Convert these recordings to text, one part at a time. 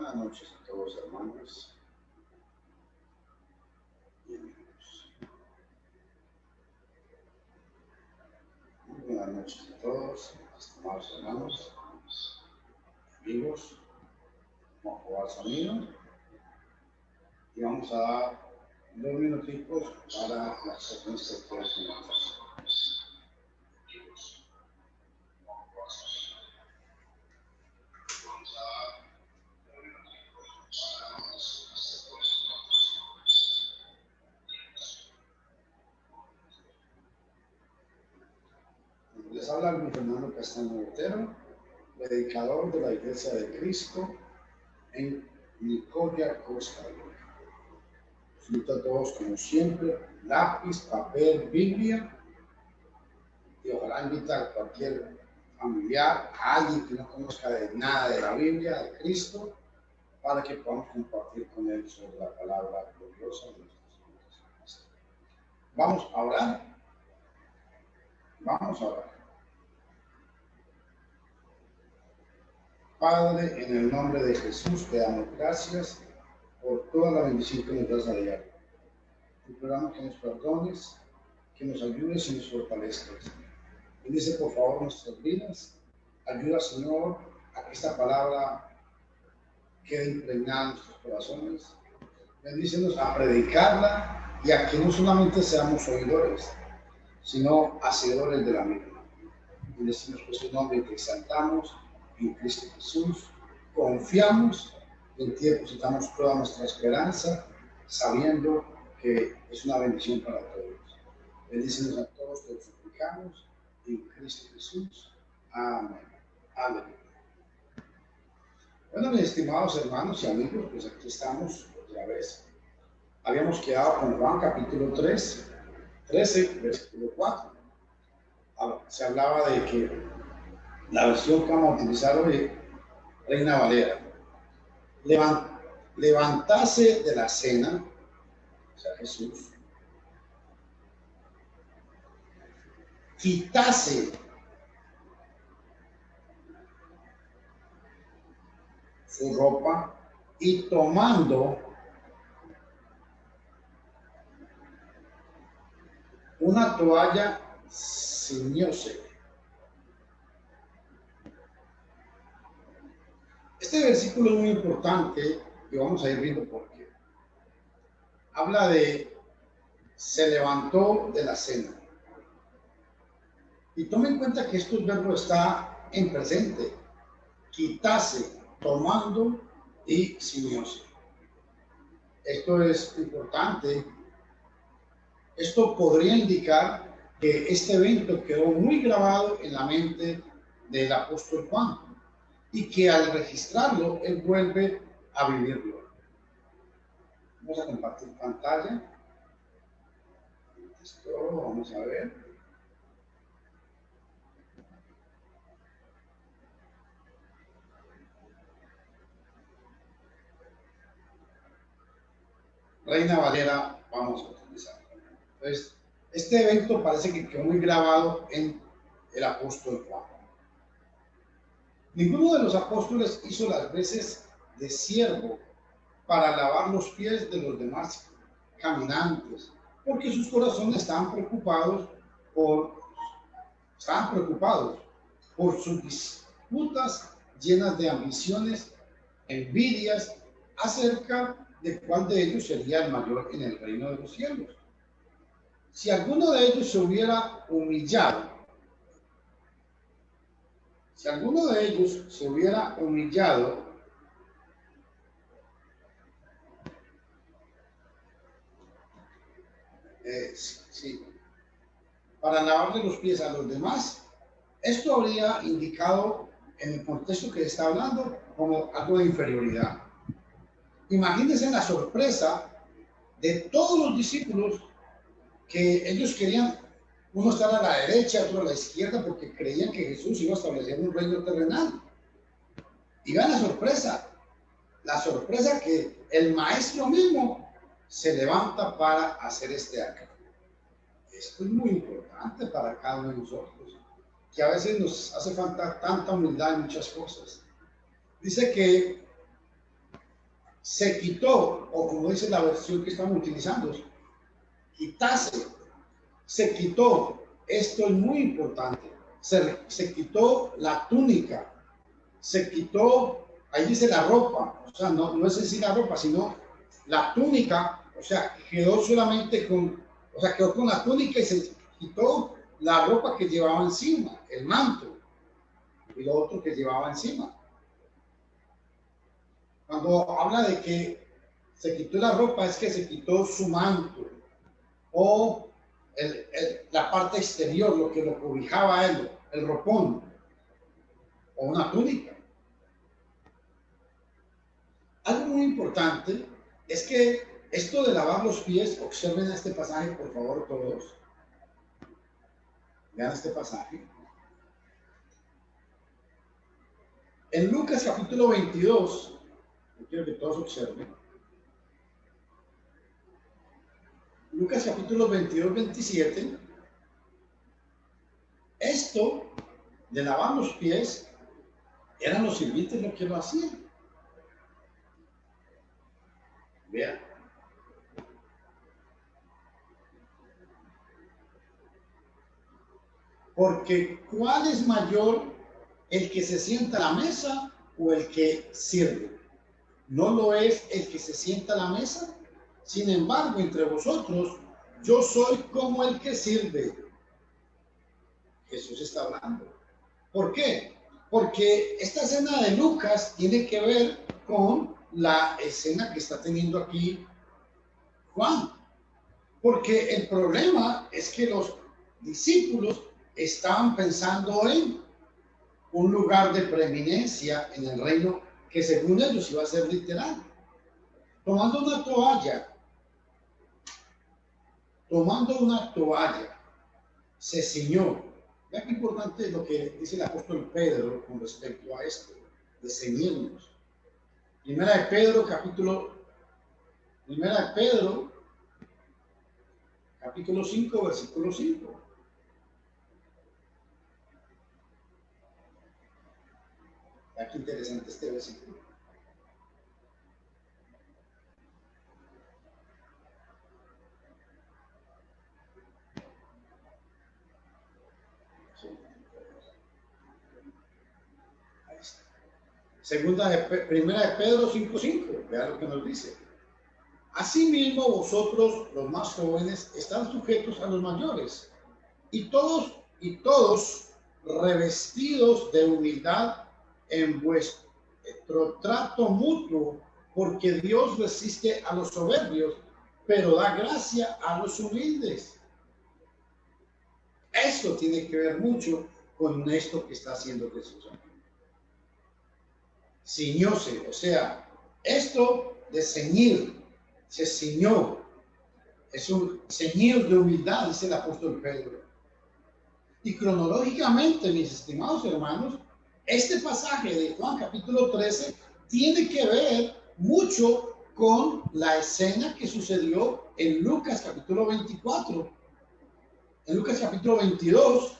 Buenas noches a todos, hermanos y amigos. Muy buenas noches a todos, estimados hermanos, amigos. Vamos a probar el sonido y vamos a dar 2 minutitos para las secuencia de minutos. Les habla mi hermano Castaño Botero, predicador de la Iglesia de Cristo en Nicoya, Costa Rica. Les invito a todos, como siempre, lápiz, papel, Biblia, y ojalá invitar a cualquier familiar, a alguien que no conozca de nada de la Biblia, de Cristo, para que podamos compartir con él sobre la palabra gloriosa de nuestro Señor Jesucristo. Vamos a orar. Vamos a orar. Padre, en el nombre de Jesús, te damos gracias por toda la bendición que nos das a diario. Te imploramos que nos perdones, que nos ayudes y nos fortalezcas. Bendice por favor nuestras vidas. Ayuda, Señor, a que esta palabra quede impregnada en nuestros corazones. Bendícenos a predicarla y a que no solamente seamos oidores, sino hacedores de la misma. Bendecimos por su nombre y te exaltamos en Cristo Jesús. Confiamos y en ti depositamos toda nuestra esperanza, sabiendo que es una bendición para todos. Bendícenos a todos, te lo suplicamos en Cristo Jesús. Amén. Aleluya. Bueno, mis estimados hermanos y amigos, pues aquí estamos otra vez. Habíamos quedado con Juan capítulo 13, versículo 4. Se hablaba de que la versión que vamos a utilizar hoy, Reina Valera, levantase de la cena, o sea, Jesús, quitase su ropa y tomando una toalla ciñóse. Este versículo es muy importante y vamos a ir viendo por qué. Habla de se levantó de la cena. Y tome en cuenta que estos verbos están en presente. Quitase, tomando y ciñóse. Esto es importante. Esto podría indicar que este evento quedó muy grabado en la mente del apóstol Juan y que al registrarlo, él vuelve a vivirlo. Vamos a compartir pantalla. Esto, vamos a ver. Reina Valera vamos a utilizar. Entonces, este evento parece que quedó muy grabado en el apóstol Juan. Ninguno de los apóstoles hizo las veces de siervo para lavar los pies de los demás caminantes, porque sus corazones estaban preocupados por sus disputas llenas de ambiciones, envidias, acerca de cuál de ellos sería el mayor en el reino de los cielos. Si alguno de ellos se hubiera humillado, para lavarle los pies a los demás, esto habría indicado en el contexto que está hablando como algo de inferioridad. Imagínense la sorpresa de todos los discípulos que ellos querían, uno estar a la derecha, otro a la izquierda, porque creían que Jesús iba a establecer un reino terrenal. Y vean la sorpresa que el maestro mismo se levanta para hacer este acto. Esto es muy importante para cada uno de nosotros, que a veces nos hace falta tanta humildad en muchas cosas. Dice que se quitó, o como dice la versión que estamos utilizando, quitase, se quitó. Esto es muy importante. Se quitó la túnica, se quitó, ahí dice la ropa, o sea, no es decir la ropa, sino la túnica, o sea, quedó solamente con, o sea, quedó con la túnica y se quitó la ropa que llevaba encima, el manto, y lo otro que llevaba encima. Cuando habla de que se quitó la ropa, es que se quitó su manto o la parte exterior, lo que lo cobijaba a él, el ropón o una túnica. Algo muy importante es que esto de lavar los pies, observen este pasaje, por favor, todos. Vean este pasaje. En Lucas capítulo 22, yo quiero que todos observen. Lucas capítulo 22, 27. Esto de lavar los pies, eran los sirvientes los que lo hacían. Vean. Porque ¿cuál es mayor, el que se sienta a la mesa o el que sirve? ¿No lo es el que se sienta a la mesa? Sin embargo, entre vosotros, yo soy como el que sirve. Jesús está hablando. ¿Por qué? Porque esta escena de Lucas tiene que ver con la escena que está teniendo aquí Juan. Porque el problema es que los discípulos estaban pensando en un lugar de preeminencia en el reino que según ellos iba a ser literal. Tomando una toalla, se ciñó. Vean qué importante es lo que dice el apóstol Pedro con respecto a esto, de ceñirnos. Primera de Pedro, capítulo 5, versículo 5. Vean qué interesante este versículo. Primera de Pedro 5:5, vean lo que nos dice. Asimismo, vosotros, los más jóvenes, están sujetos a los mayores, y todos revestidos de humildad en vuestro trato mutuo, porque Dios resiste a los soberbios, pero da gracia a los humildes. Eso tiene que ver mucho con esto que está haciendo Jesús aquí. Ciñóse, o sea, esto de ceñir, se ciñó, es un ceñir de humildad, dice el apóstol Pedro. Y cronológicamente, mis estimados hermanos, este pasaje de Juan capítulo 13 tiene que ver mucho con la escena que sucedió en Lucas capítulo 24. En Lucas capítulo 22,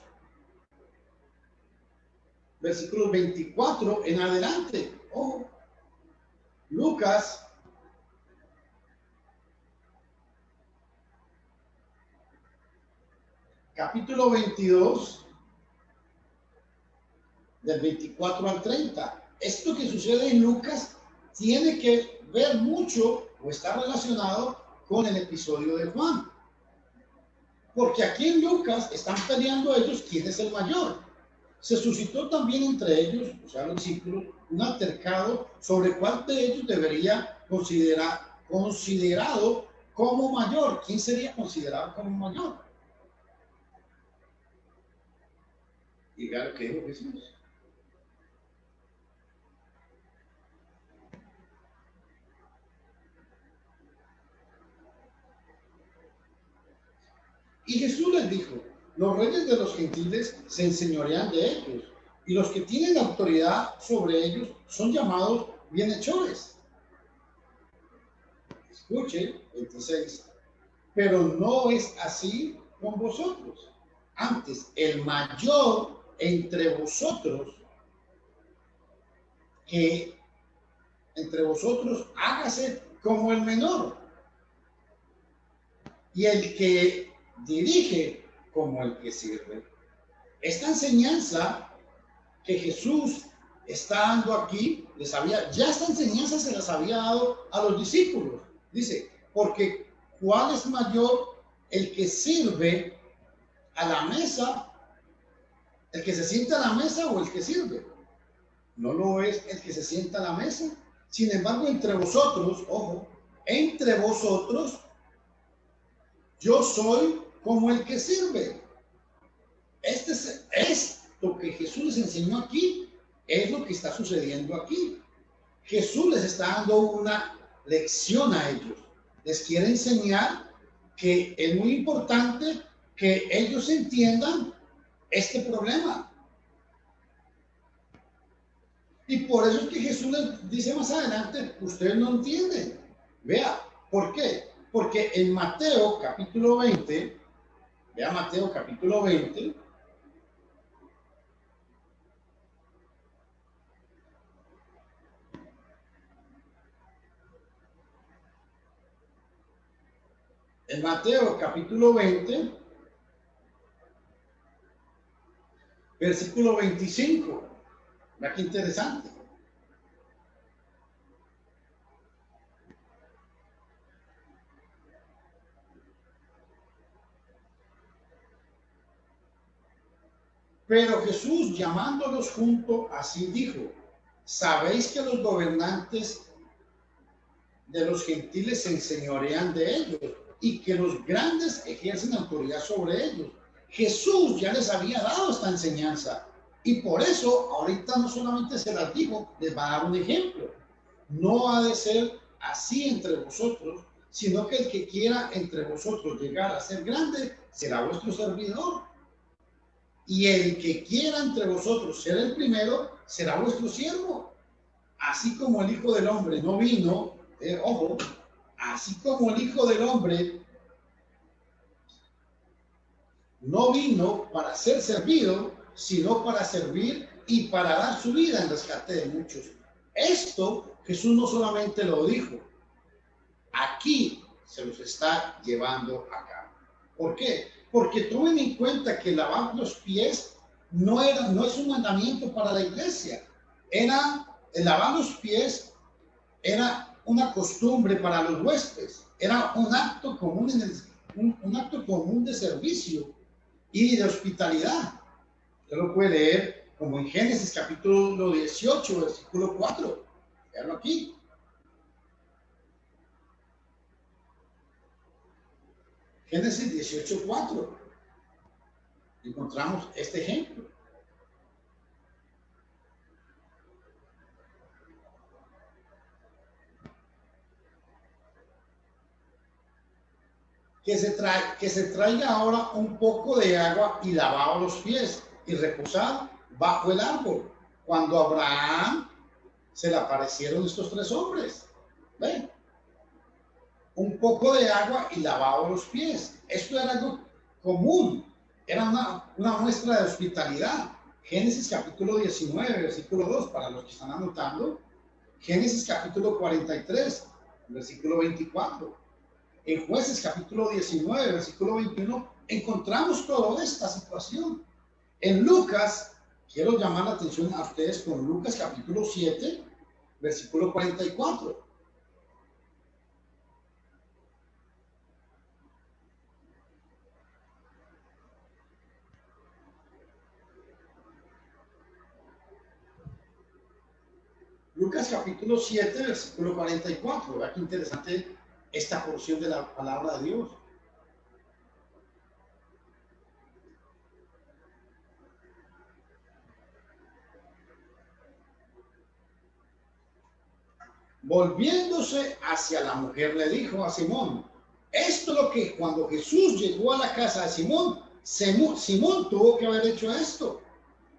versículos 24 en adelante. Ojo, Lucas capítulo 22, del 24 al 30. Esto que sucede en Lucas tiene que ver mucho o está relacionado con el episodio de Juan. Porque aquí en Lucas están peleando ellos quién es el mayor. Se suscitó también entre ellos, o sea, los discípulos, un altercado sobre cuál de ellos debería considerado como mayor. ¿Quién sería considerado como mayor? Y vea lo que dijo Jesús. Y Jesús les dijo, los reyes de los gentiles se enseñorean de ellos, y los que tienen autoridad sobre ellos son llamados bienhechores. Escuche, 26. Pero no es así con vosotros. Antes, el mayor entre vosotros, que entre vosotros, hágase como el menor, y el que dirige como el que sirve. Esta enseñanza que Jesús está dando aquí, ya esta enseñanza se las había dado a los discípulos. Dice, porque ¿cuál es mayor, el que sirve a la mesa, el que se sienta a la mesa o el que sirve? No lo es el que se sienta a la mesa. Sin embargo, entre vosotros, ojo, entre vosotros, yo soy como el que sirve. Esto que Jesús les enseñó aquí es lo que está sucediendo aquí. Jesús les está dando una lección a ellos. Les quiere enseñar que es muy importante que ellos entiendan este problema. Y por eso es que Jesús les dice más adelante, ustedes no entienden. Vea, ¿por qué? Porque en Mateo capítulo 20, vea Mateo capítulo 20, en Mateo capítulo 20, versículo 25. Vea qué interesante. Pero Jesús, llamándolos junto, así dijo: sabéis que los gobernantes de los gentiles se enseñorean de ellos y que los grandes ejercen autoridad sobre ellos. Jesús ya les había dado esta enseñanza y por eso ahorita no solamente se las dijo, les va a dar un ejemplo. No ha de ser así entre vosotros, sino que el que quiera entre vosotros llegar a ser grande será vuestro servidor. Y el que quiera entre vosotros ser el primero será vuestro siervo. Así como el Hijo del Hombre no vino, ojo, así como el Hijo del Hombre no vino para ser servido, sino para servir y para dar su vida en rescate de muchos. Esto Jesús no solamente lo dijo, aquí se los está llevando a cabo. ¿Por qué? Porque tomen en cuenta que lavar los pies no es un mandamiento para la iglesia. El lavar los pies era una costumbre para los huéspedes, era un acto común un acto común de servicio y de hospitalidad. Usted lo puede leer como en Génesis capítulo 18, versículo 4. Veanlo aquí. Génesis 18, 4. Encontramos este ejemplo. Que se traiga ahora un poco de agua y lavado los pies y reposar bajo el árbol. Cuando a Abraham se le aparecieron estos tres hombres. ¿Ven? Un poco de agua y lavado los pies. Esto era algo común. Era una muestra de hospitalidad. Génesis capítulo 19, versículo 2, para los que están anotando. Génesis capítulo 43, versículo 24. En Jueces capítulo 19, versículo 21, encontramos toda esta situación. En Lucas, quiero llamar la atención a ustedes con Lucas capítulo 7, versículo 44. Lucas capítulo 7, versículo 44. Vea qué interesante esta porción de la palabra de Dios. Volviéndose hacia la mujer, le dijo a Simón: esto es lo que cuando Jesús llegó a la casa de Simón, Simón tuvo que haber hecho esto.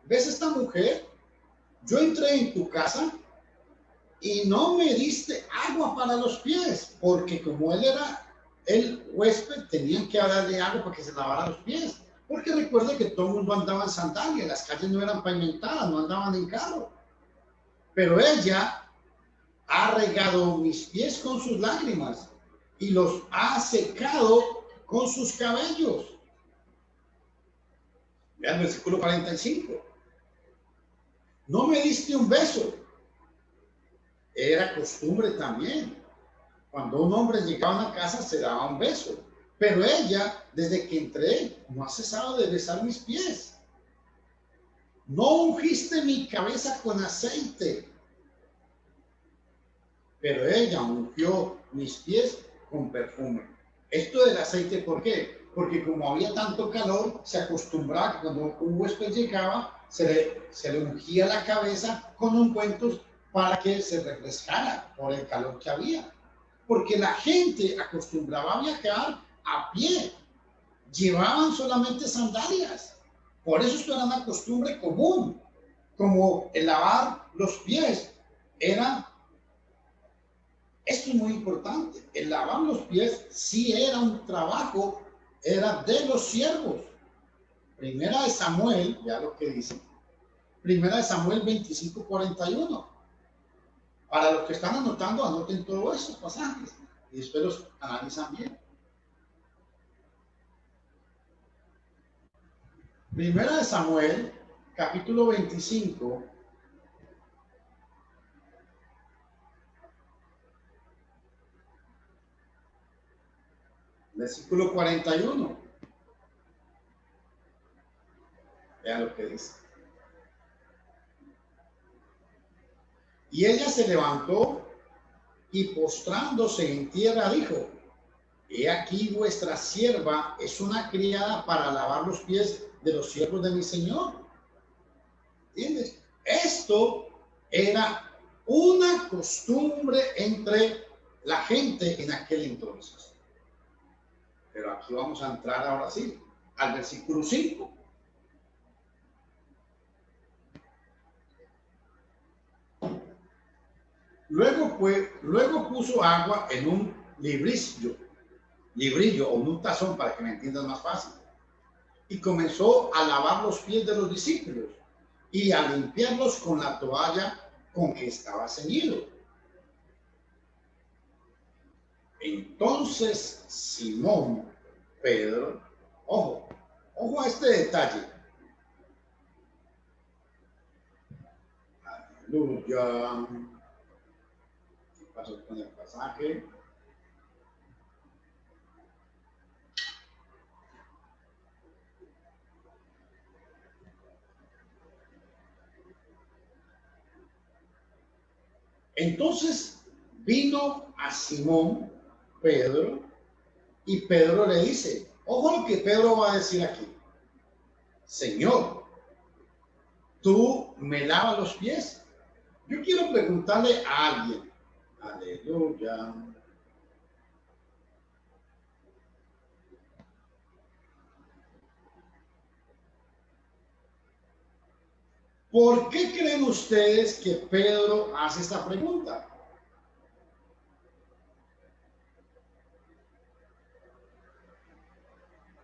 ¿Ves esta mujer? Yo entré en tu casa y no me diste agua para los pies, porque como él era el huésped, tenían que darle agua para que se lavara los pies. Porque recuerda que todo el mundo andaba en sandalias, las calles no eran pavimentadas, no andaban en carro. Pero ella, ha regado mis pies con sus lágrimas y los ha secado con sus cabellos. Vean el versículo 45. No me diste un beso. Era costumbre también. Cuando un hombre llegaba a una casa se daba un beso. Pero ella, desde que entré, no ha cesado de besar mis pies. No ungiste mi cabeza con aceite. Pero ella ungió mis pies con perfume. Esto del aceite, ¿por qué? Porque como había tanto calor, se acostumbraba que cuando un huésped llegaba, se le ungía la cabeza con ungüentos para que se refrescara por el calor que había. Porque la gente acostumbraba a viajar a pie. Llevaban solamente sandalias. Por eso esto era una costumbre común. Como el lavar los pies era... Esto es muy importante. El lavar los pies sí era un trabajo, era de los siervos. Primera de Samuel, ya lo que dice. Primera de Samuel 25:41. Para los que están anotando, anoten todos esos pasajes y después los analizan bien. Primera de Samuel, capítulo 25. Versículo 41. Vean lo que dice. Y ella se levantó y postrándose en tierra dijo: He aquí vuestra sierva es una criada para lavar los pies de los siervos de mi señor. ¿Entiendes? Esto era una costumbre entre la gente en aquel entonces. Pero aquí vamos a entrar ahora sí, al versículo 5. Luego puso agua en un librillo o en un tazón, para que me entiendan más fácil. Y comenzó a lavar los pies de los discípulos y a limpiarlos con la toalla con que estaba ceñido. Entonces Simón Pedro, ojo a este detalle. Aleluya. ¿Qué pasó con el pasaje? Entonces vino a Simón Pedro y Pedro le dice, ojo lo que Pedro va a decir aquí: Señor, ¿tú me lavas los pies? Yo quiero preguntarle a alguien. Aleluya. ¿Por qué creen ustedes que Pedro hace esta pregunta?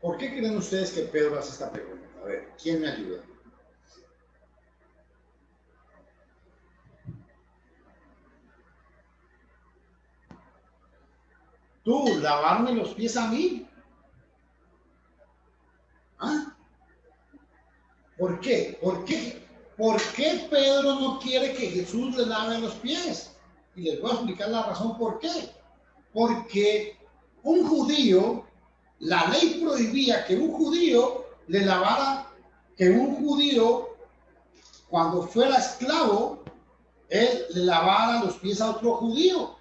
¿Por qué creen ustedes que Pedro hace esta pregunta? A ver, ¿quién me ayuda? ¿Tú lavarme los pies a mí? ¿Ah? ¿Por qué? ¿Por qué Pedro no quiere que Jesús le lave los pies? Y les voy a explicar la razón por qué. Porque un judío, la ley prohibía que un judío le lavara, que un judío, cuando fuera esclavo, él le lavara los pies a otro judío.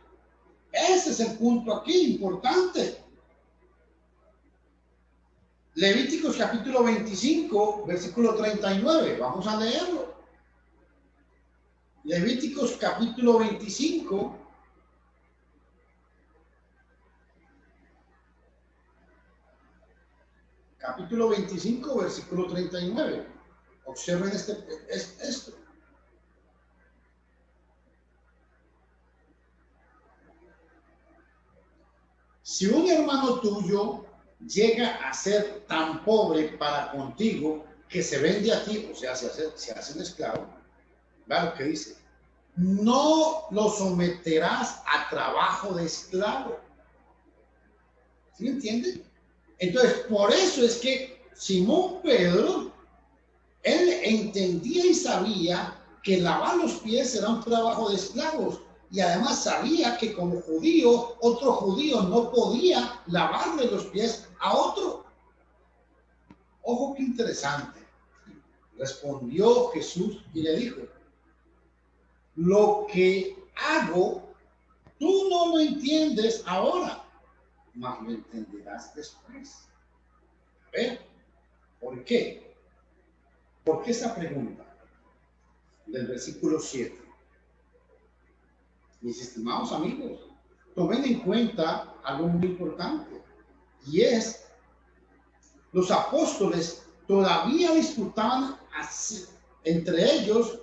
Ese es el punto aquí, importante. Levíticos capítulo 25, versículo 39. Vamos a leerlo. Levíticos capítulo 25. Capítulo 25, versículo 39. Observen esto. Si un hermano tuyo llega a ser tan pobre para contigo que se vende a ti, o sea, se hace un esclavo, ¿verdad lo que dice? no lo someterás a trabajo de esclavo. ¿Sí me entienden? Entonces, por eso es que Simón Pedro, él entendía y sabía que lavar los pies era un trabajo de esclavos. Y además sabía que como judío, otro judío no podía lavarle los pies a otro. Ojo, qué interesante. Respondió Jesús y le dijo: lo que hago, tú no lo entiendes ahora, mas lo entenderás después. A ver, ¿por qué? ¿Por qué esa pregunta? Del versículo 7. Mis estimados amigos, tomen en cuenta algo muy importante, y es, los apóstoles todavía disputaban entre ellos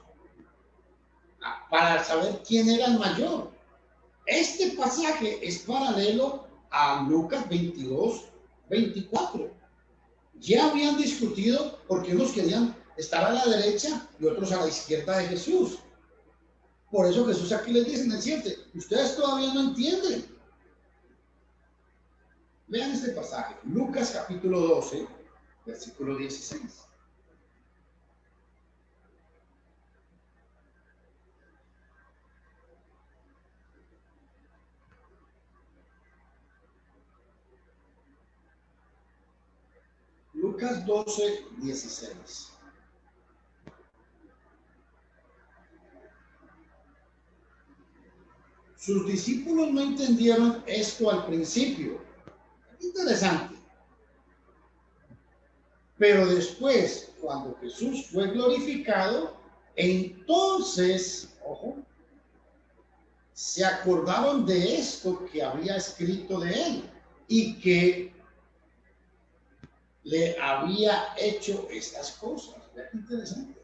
para saber quién era el mayor. Este pasaje es paralelo a Lucas 22, 24. Ya habían discutido porque unos querían estar a la derecha y otros a la izquierda de Jesús. Por eso Jesús aquí les dice en el 7, ustedes todavía no entienden. Vean este pasaje, Lucas capítulo 12, versículo 16. Lucas 12, 16. Sus discípulos no entendieron esto al principio. Interesante. Pero después, cuando Jesús fue glorificado, entonces, ojo, se acordaron de esto que había escrito de él y que le había hecho estas cosas. Vean qué interesante.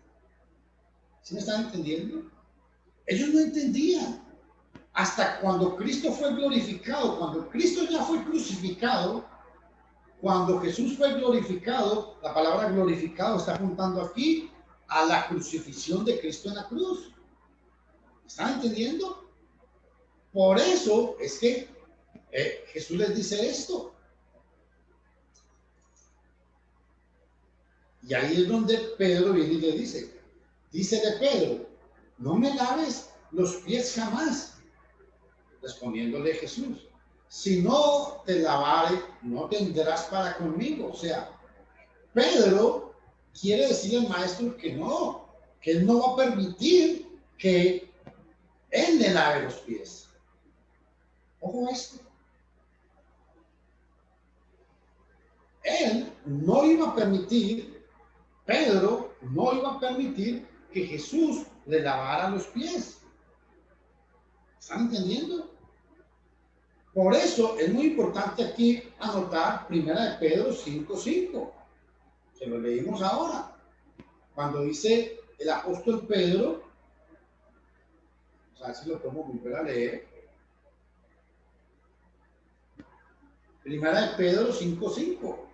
¿Sí me están entendiendo? Ellos no entendían. Hasta cuando Cristo fue glorificado, cuando Cristo ya fue crucificado, cuando Jesús fue glorificado, la palabra glorificado está apuntando aquí a la crucifixión de Cristo en la cruz. ¿Están entendiendo? Por eso es que Jesús les dice esto. Y ahí es donde Pedro viene y le dice, dícele Pedro, no me laves los pies jamás. Respondiéndole Jesús, si no te lavare, no tendrás para conmigo. O sea, Pedro quiere decirle al maestro que él no va a permitir que él le lave los pies. Ojo a esto. Él no iba a permitir, Pedro no iba a permitir que Jesús le lavara los pies. ¿Están entendiendo? Por eso es muy importante aquí anotar 1 Pedro 5:5. Se lo leímos ahora. Cuando dice el apóstol Pedro, o sea, si lo podemos volver a leer. 1 Pedro 5:5.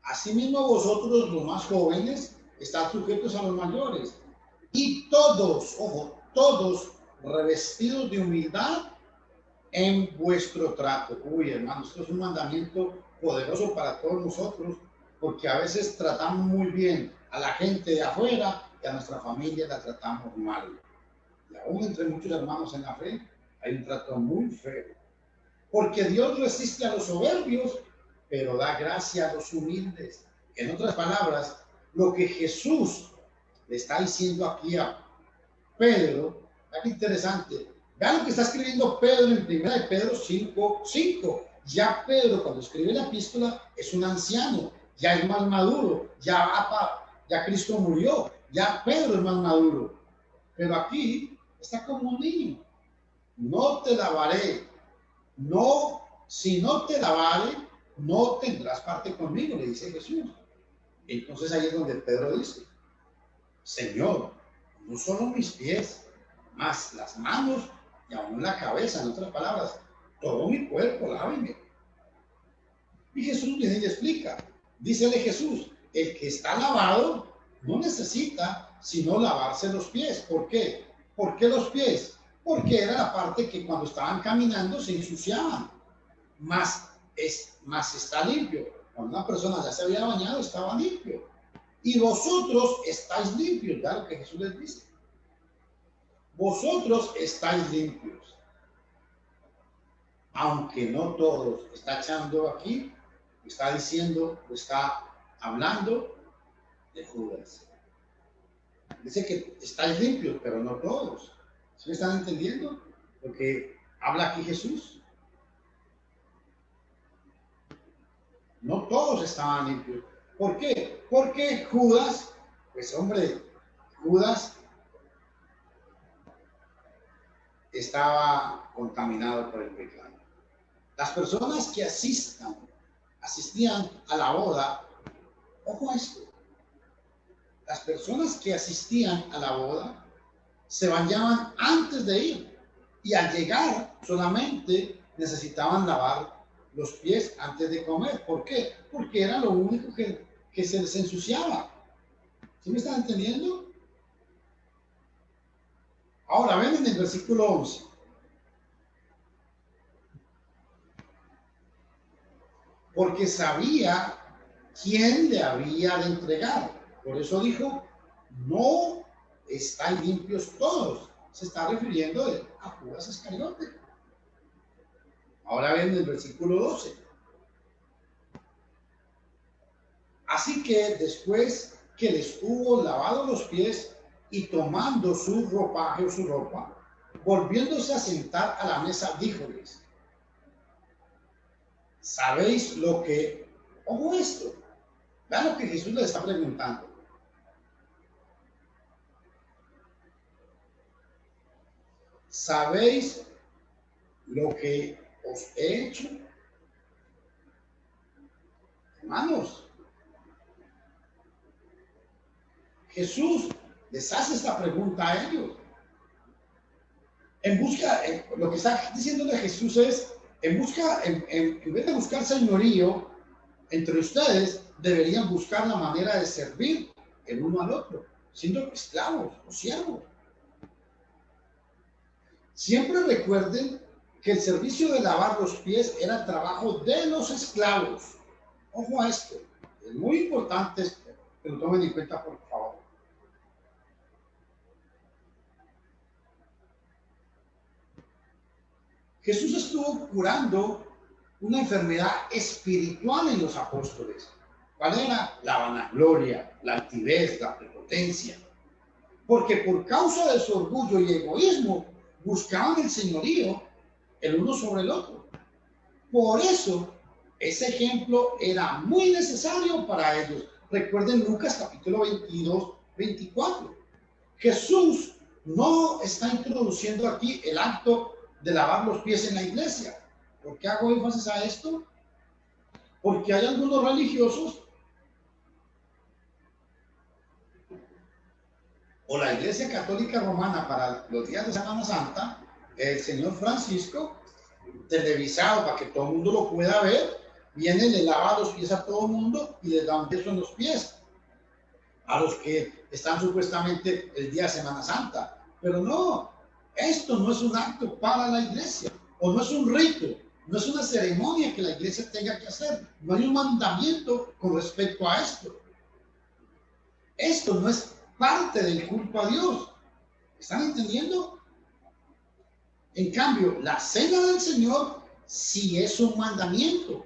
Asimismo vosotros, los más jóvenes, están sujetos a los mayores. Y todos, ojo, todos revestidos de humildad en vuestro trato. Uy, hermanos, esto es un mandamiento poderoso para todos nosotros, porque a veces tratamos muy bien a la gente de afuera y a nuestra familia la tratamos mal. Y aún entre muchos hermanos en la fe hay un trato muy feo. Porque Dios resiste a los soberbios, pero da gracia a los humildes. En otras palabras, lo que Jesús le está diciendo aquí a Pedro, qué interesante. Vean lo que está escribiendo Pedro en 1 Pedro 5:5. Ya Pedro, cuando escribe la epístola, es un anciano, ya es más maduro, ya Cristo murió, ya Pedro es más maduro. Pero aquí está como un niño. No te lavaré, no, si no te lavare, no tendrás parte conmigo, le dice Jesús. Entonces ahí es donde Pedro dice, Señor, no solo mis pies, más las manos y aún la cabeza, en otras palabras, todo mi cuerpo, láveme. Y Jesús viene y le explica. Dícele Jesús, el que está lavado no necesita sino lavarse los pies. ¿Por qué? ¿Por qué los pies? Porque era la parte que cuando estaban caminando se ensuciaban. Más está limpio. Cuando una persona ya se había bañado, estaba limpio. Y vosotros estáis limpios. Ya lo que Jesús les dice. Vosotros estáis limpios. Aunque no todos. Está echando aquí, está diciendo, está hablando de Judas. Dice que estáis limpios, pero no todos. ¿Sí me están entendiendo lo que habla aquí Jesús? No todos estaban limpios. ¿Por qué? Porque Judas, pues hombre, Judas estaba contaminado por el pecado. Las personas que asistían a la boda, ojo a esto, las personas que asistían a la boda se bañaban antes de ir y al llegar solamente necesitaban lavar los pies antes de comer. ¿Por qué? Porque era lo único que se les ensuciaba. ¿Sí me están entendiendo? Ahora ven en el versículo 11. Porque sabía quién le había de entregar. Por eso dijo, no están limpios todos. Se está refiriendo a Judas Iscariote. Ahora ven el versículo 12. Así que después que les hubo lavado los pies y tomando su ropaje o su ropa, volviéndose a sentar a la mesa, díjoles, ¿sabéis lo que? Ojo esto. Vean lo que Jesús les está preguntando. ¿Sabéis lo que os he hecho? Hermanos, Jesús les hace esta pregunta a ellos. Lo que está diciéndole Jesús es, en vez de buscar señorío entre ustedes, deberían buscar la manera de servir el uno al otro, siendo esclavos o siervos. Siempre recuerden que el servicio de lavar los pies era el trabajo de los esclavos. Ojo a esto, es muy importante que lo tomen en cuenta, por favor. Jesús estuvo curando una enfermedad espiritual en los apóstoles. ¿Cuál era? La vanagloria, la altivez, la prepotencia. Porque por causa de su orgullo y egoísmo, buscaban el señorío el uno sobre el otro. Por eso, ese ejemplo era muy necesario para ellos. Recuerden Lucas capítulo 22, 24. Jesús no está introduciendo aquí el acto de lavar los pies en la iglesia. ¿Por qué hago énfasis a esto? Porque hay algunos religiosos o la Iglesia Católica Romana para los días de Semana Santa, el señor Francisco, televisado para que todo el mundo lo pueda ver, viene, le lava los pies a todo el mundo y les da un beso en los pies a los que están supuestamente el día de Semana Santa. Pero no, esto no es un acto para la iglesia, o no es un rito, no es una ceremonia que la iglesia tenga que hacer. No hay un mandamiento con respecto a esto. Esto no es parte del culto a Dios. ¿Están entendiendo? En cambio, la cena del Señor sí es un mandamiento.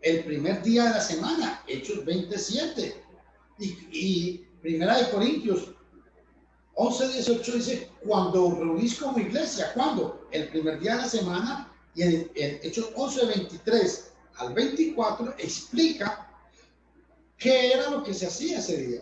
El primer día de la semana, Hechos 27. Y Primera de Corintios 11:18 dice, cuando os reunís como iglesia, ¿cuándo? El primer día de la semana. Y en Hechos 11:23 al 24 explica qué era lo que se hacía ese día.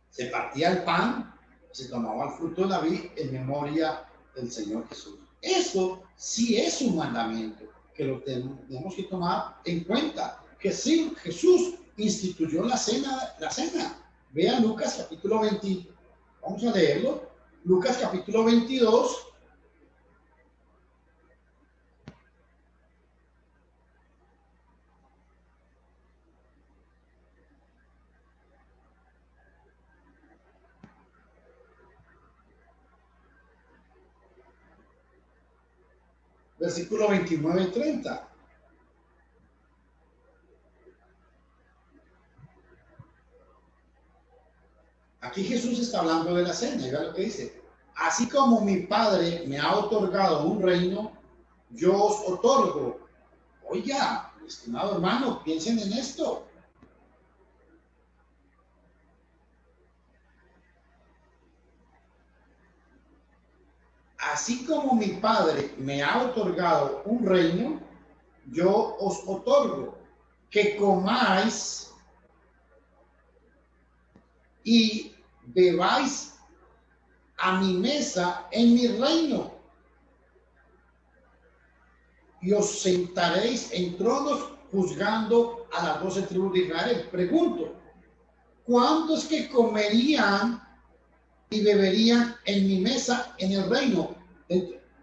Se partía el pan, se tomaba el fruto de la vid en memoria del Señor Jesús. Eso sí es un mandamiento que lo tenemos que tomar en cuenta. Que sí, Jesús instituyó la cena. Vean Lucas capítulo 20. Vamos a leerlo. Lucas capítulo 22. versículo 29 y 30. Aquí Jesús está hablando de la cena y vea lo que dice. Así como mi Padre me ha otorgado un reino, yo os otorgo. Oiga, estimado hermano, piensen en esto. Así como mi Padre me ha otorgado un reino, yo os otorgo que comáis y bebáis a mi mesa en mi reino, y os sentaréis en tronos juzgando a las 12 tribus de Israel. Pregunto, ¿cuántos que comerían y beberían en mi mesa en el reino?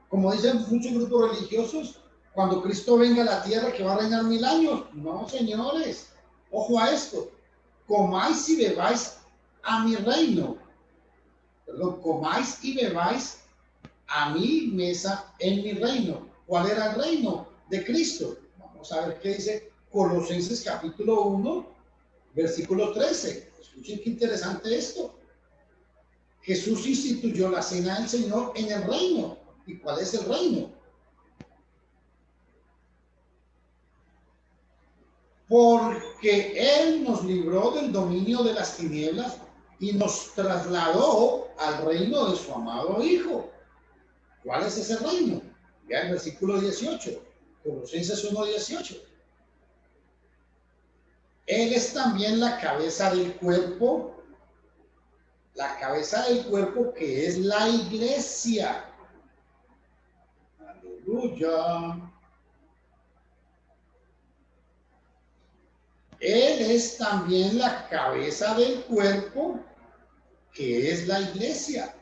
Como dicen muchos grupos religiosos, cuando Cristo venga a la tierra que va a reinar 1000 años. No, señores, ojo a esto. Comáis y bebáis a mi reino. Perdón, comáis y bebáis a mi mesa en mi reino. ¿Cuál era el reino de Cristo? Vamos a ver qué dice Colosenses capítulo 1, versículo 13. Escuchen qué interesante esto. Jesús instituyó la cena del Señor en el reino. ¿Y cuál es el reino? Porque Él nos libró del dominio de las tinieblas y nos trasladó al reino de su amado Hijo. ¿Cuál es ese reino? Ya el versículo 18, Colosenses 1:18. Él es también la cabeza del cuerpo, que es la iglesia. Aleluya. Él es también la cabeza del cuerpo, que es la iglesia.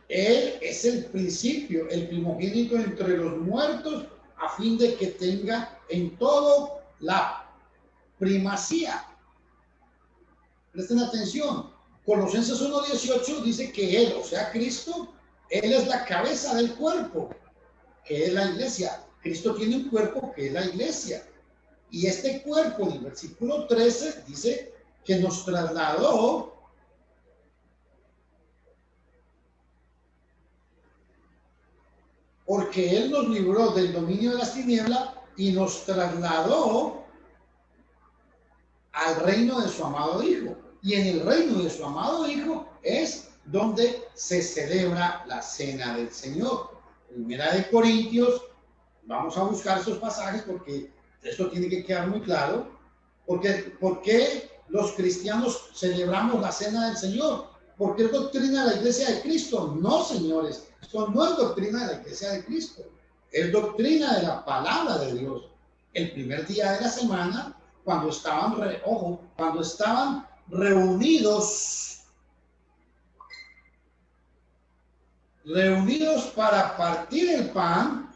Él es el principio, el primogénito entre los muertos, a fin de que tenga en todo la primacía. Presten atención. Colosenses 1:18 dice que Él, o sea, Cristo, Él es la cabeza del cuerpo, que es la iglesia. Cristo tiene un cuerpo que es la iglesia. Y este cuerpo, en el versículo 13, dice que nos trasladó porque Él nos libró del dominio de las tinieblas y nos trasladó al reino de su amado Hijo. Y en el reino de su amado Hijo es donde se celebra la cena del Señor. Primera de Corintios, vamos a buscar esos pasajes porque esto tiene que quedar muy claro. ¿Por qué los cristianos celebramos la cena del Señor? Porque es doctrina de la iglesia de Cristo. No, señores, esto no es doctrina de la iglesia de Cristo. Es doctrina de la palabra de Dios. El primer día de la semana, cuando estaban reunidos para partir el pan,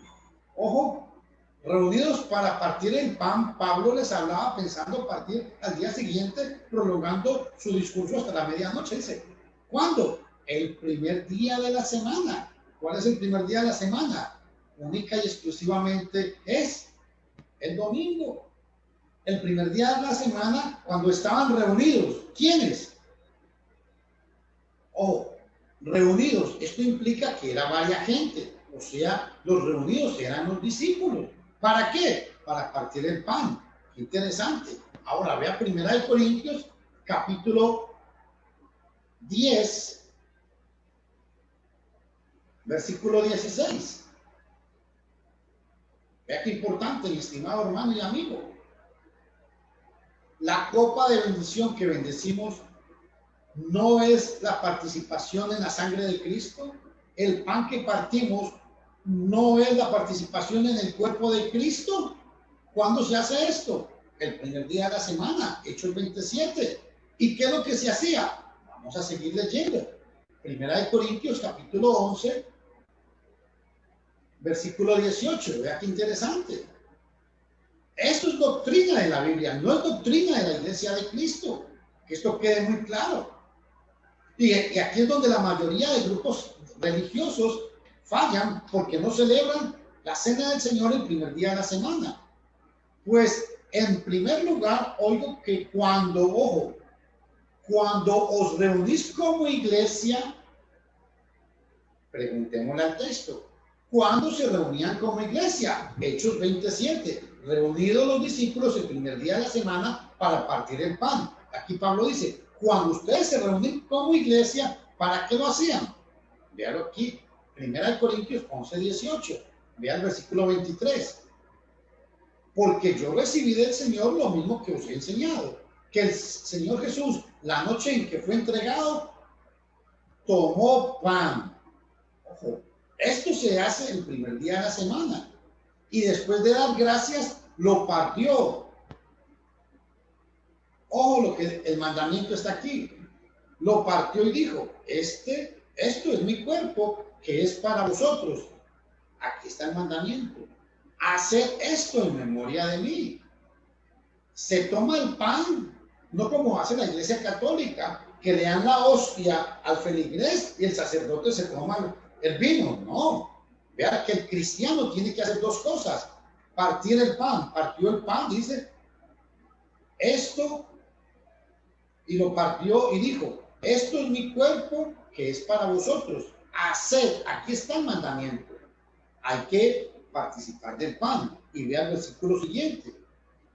reunidos para partir el pan, Pablo les hablaba pensando partir al día siguiente, prolongando su discurso hasta la medianoche. Dice, ¿cuándo? El primer día de la semana. ¿Cuál es el primer día de la semana? Única y exclusivamente es el domingo. El primer día de la semana, cuando estaban reunidos. ¿Quiénes? Reunidos. Esto implica que era varias gente. O sea, los reunidos eran los discípulos. ¿Para qué? Para partir el pan. Qué interesante. Ahora vea Primera de Corintios, capítulo 10, versículo 16. Vea qué importante, mi estimado hermano y amigo. La copa de bendición que bendecimos no es la participación en la sangre de Cristo. El pan que partimos no es la participación en el cuerpo de Cristo. ¿Cuándo se hace esto? El primer día de la semana, Hechos 27. ¿Y qué es lo que se hacía? Vamos a seguir leyendo. Primera de Corintios, capítulo 11, versículo 18. Vea qué interesante. Esto es doctrina de la Biblia, no es doctrina de la iglesia de Cristo. Que esto quede muy claro. Y aquí es donde la mayoría de grupos religiosos fallan porque no celebran la cena del Señor el primer día de la semana. Pues en primer lugar, oigo que cuando os reunís como iglesia, preguntémosle al texto, ¿cuándo se reunían como iglesia? Hechos 27, reunidos los discípulos el primer día de la semana para partir el pan. Aquí Pablo dice, cuando ustedes se reúnen como iglesia, ¿para qué lo hacían? Véalo aquí, 1 Corintios 11, 18, vea el versículo 23. Porque yo recibí del Señor lo mismo que os he enseñado, que el Señor Jesús, la noche en que fue entregado, tomó pan. Ojo, esto se hace el primer día de la semana. Y después de dar gracias, lo partió. Ojo, lo que el mandamiento está aquí. Lo partió y dijo, esto es mi cuerpo, que es para vosotros. Aquí está el mandamiento. Haced esto en memoria de mí. Se toma el pan, no como hace la Iglesia Católica, que le dan la hostia al feligrés y el sacerdote se toma el vino. No, vea que el cristiano tiene que hacer dos cosas: partir el pan. Partió el pan, dice esto, y lo partió y dijo, esto es mi cuerpo que es para vosotros. Haced, aquí está el mandamiento. Hay que participar del pan. Y vea el versículo siguiente.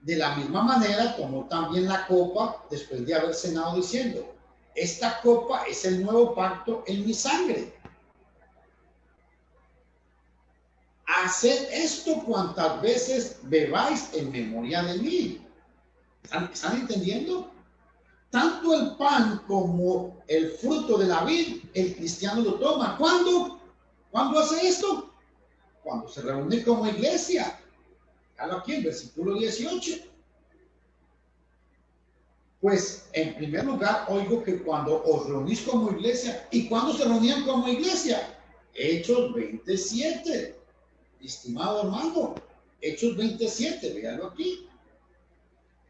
De la misma manera tomó también la copa después de haber cenado diciendo, esta copa es el nuevo pacto en mi sangre. Haced esto cuantas veces bebáis en memoria de mí. ¿Están entendiendo? Tanto el pan como el fruto de la vid, el cristiano lo toma. ¿Cuándo? ¿Cuándo hace esto? Cuando se reúne como iglesia. Aquí en versículo 18. Pues en primer lugar oigo que cuando os reunís como iglesia, ¿y cuándo se reunían como iglesia? Hechos 27, estimado hermano, Hechos 27, véanlo aquí.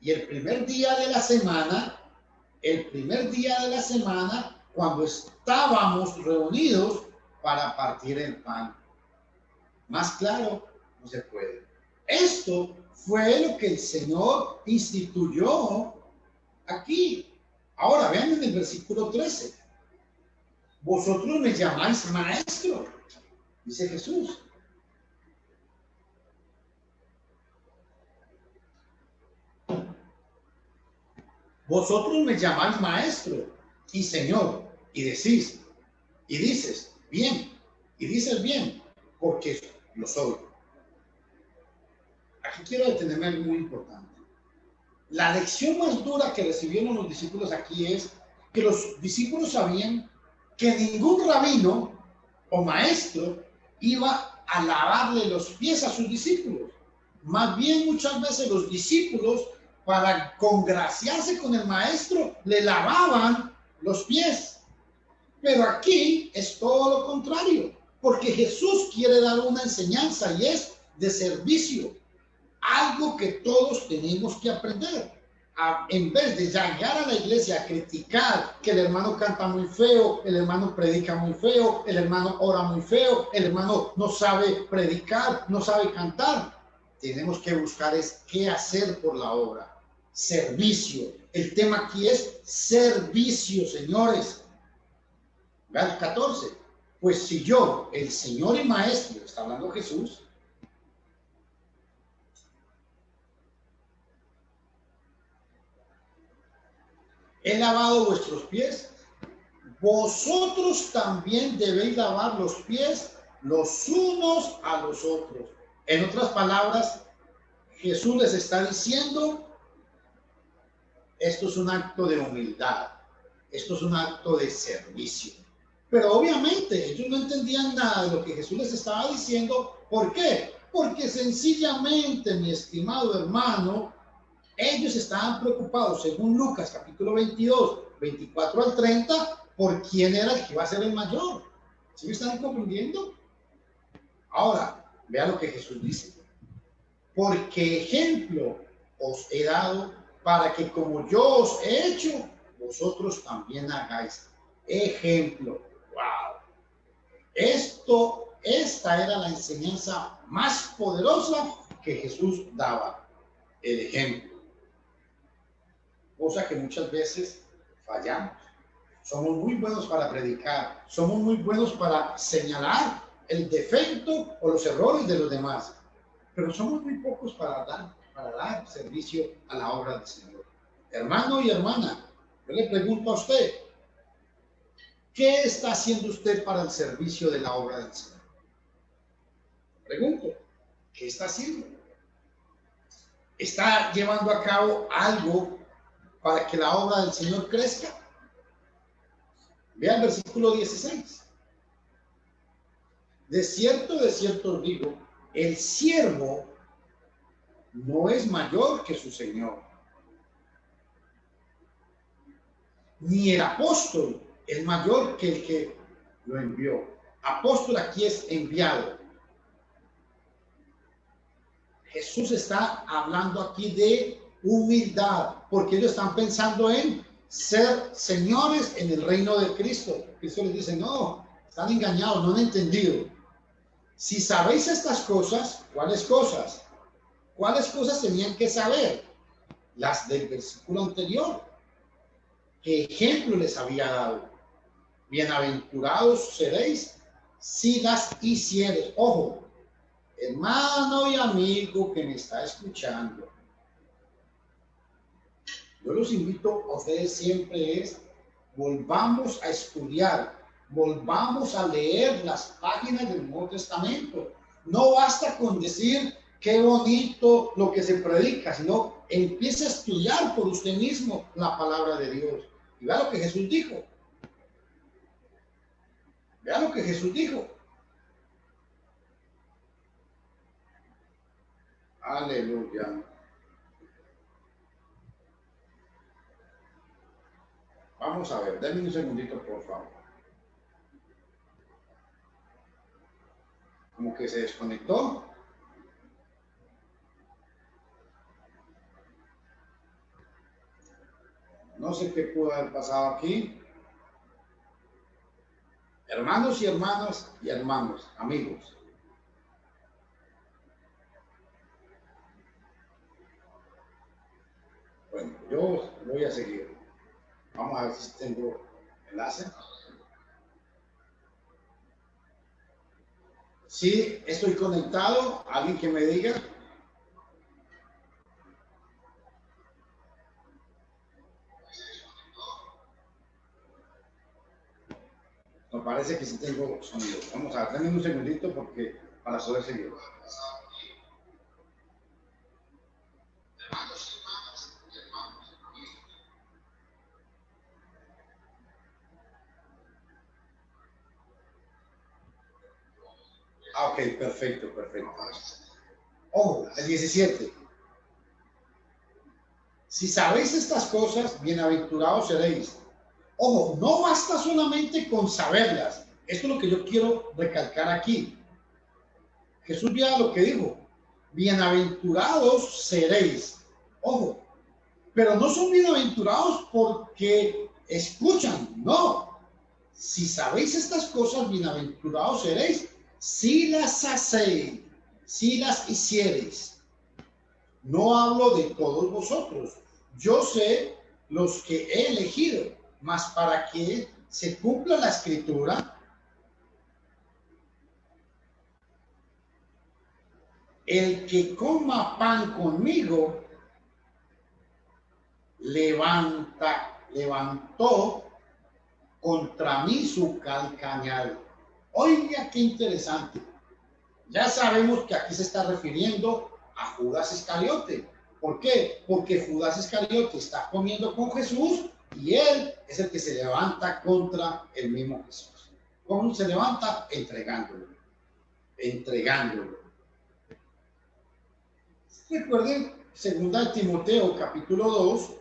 Y el primer día de la semana, cuando estábamos reunidos para partir el pan. Más claro, no se puede. Esto fue lo que el Señor instituyó aquí. Ahora vean en el versículo 13. Vosotros me llamáis maestro, dice Jesús. Vosotros me llamáis maestro y Señor, y dices bien, porque lo soy. Aquí quiero detenerme en algo muy importante. La lección más dura que recibieron los discípulos aquí es que los discípulos sabían que ningún rabino o maestro iba a lavarle los pies a sus discípulos. Más bien muchas veces los discípulos, para congraciarse con el maestro, le lavaban los pies. Pero aquí es todo lo contrario, porque Jesús quiere dar una enseñanza y es de servicio. Algo que todos tenemos que aprender. En vez de llegar a la iglesia a criticar que el hermano canta muy feo, el hermano predica muy feo, el hermano ora muy feo, el hermano no sabe predicar, no sabe cantar, tenemos que buscar es qué hacer por la obra. Servicio. El tema aquí es servicio, señores. Verso 14. Pues si yo, el Señor y Maestro, está hablando Jesús, he lavado vuestros pies, vosotros también debéis lavar los pies los unos a los otros. En otras palabras, Jesús les está diciendo, esto es un acto de humildad, esto es un acto de servicio. Pero obviamente ellos no entendían nada de lo que Jesús les estaba diciendo. ¿Por qué? Porque sencillamente, mi estimado hermano, ellos estaban preocupados, según Lucas capítulo 22, 24 al 30, por quién era el que iba a ser el mayor. ¿Sí me están comprendiendo? Ahora, vean lo que Jesús dice. Porque ejemplo os he dado para que como yo os he hecho, vosotros también hagáis. Ejemplo. ¡Wow! Esto esta era la enseñanza más poderosa que Jesús daba, el ejemplo. Cosa que muchas veces fallamos. Somos muy buenos para predicar, somos muy buenos para señalar el defecto o los errores de los demás, pero somos muy pocos para dar servicio a la obra del Señor. Hermano y hermana, yo le pregunto a usted, ¿qué está haciendo usted para el servicio de la obra del Señor? Pregunto, ¿qué está haciendo? ¿Está llevando a cabo algo para que la obra del Señor crezca? Vea el versículo 16. De cierto os digo, el siervo no es mayor que su Señor, ni el apóstol es mayor que el que lo envió. Apóstol aquí es enviado. Jesús está hablando aquí de humildad, porque ellos están pensando en ser señores en el reino de Cristo. Cristo les dice, no, están engañados, no han entendido. Si sabéis estas cosas, ¿cuáles cosas? ¿Cuáles cosas tenían que saber? Las del versículo anterior. ¿Qué ejemplo les había dado? Bienaventurados seréis si las hiciereis. Ojo, hermano y amigo que me está escuchando, yo los invito a ustedes siempre volvamos a estudiar, volvamos a leer las páginas del Nuevo Testamento. No basta con decir qué bonito lo que se predica, sino empiece a estudiar por usted mismo la palabra de Dios. Y vea lo que Jesús dijo. Vea lo que Jesús dijo. Aleluya. Vamos a ver, denme un segundito, por favor. Como que se desconectó. No sé qué pudo haber pasado aquí. Hermanos y hermanas y hermanos, amigos. Bueno, yo voy a seguir. Vamos a ver si tengo enlace. Sí, estoy conectado. Alguien que me diga. Me parece que sí tengo sonido. Vamos a ver, denme un segundito porque para poder seguir. Ah, ok, perfecto, perfecto. Ojo, el 17. Si sabéis estas cosas, bienaventurados seréis. Ojo, no basta solamente con saberlas. Esto es lo que yo quiero recalcar aquí. Jesús ya lo que dijo. Bienaventurados seréis. Ojo, pero no son bienaventurados porque escuchan, no. Si sabéis estas cosas, bienaventurados seréis si las hacéis, si las hiciereis. No hablo de todos vosotros. Yo sé los que he elegido, mas para que se cumpla la escritura, el que coma pan conmigo, levantó contra mí su calcañal. Oiga, qué interesante. Ya sabemos que aquí se está refiriendo a Judas Iscariote. ¿Por qué? Porque Judas Iscariote está comiendo con Jesús y él es el que se levanta contra el mismo Jesús. ¿Cómo se levanta? Entregándolo. Recuerden, 2 Timoteo capítulo 2,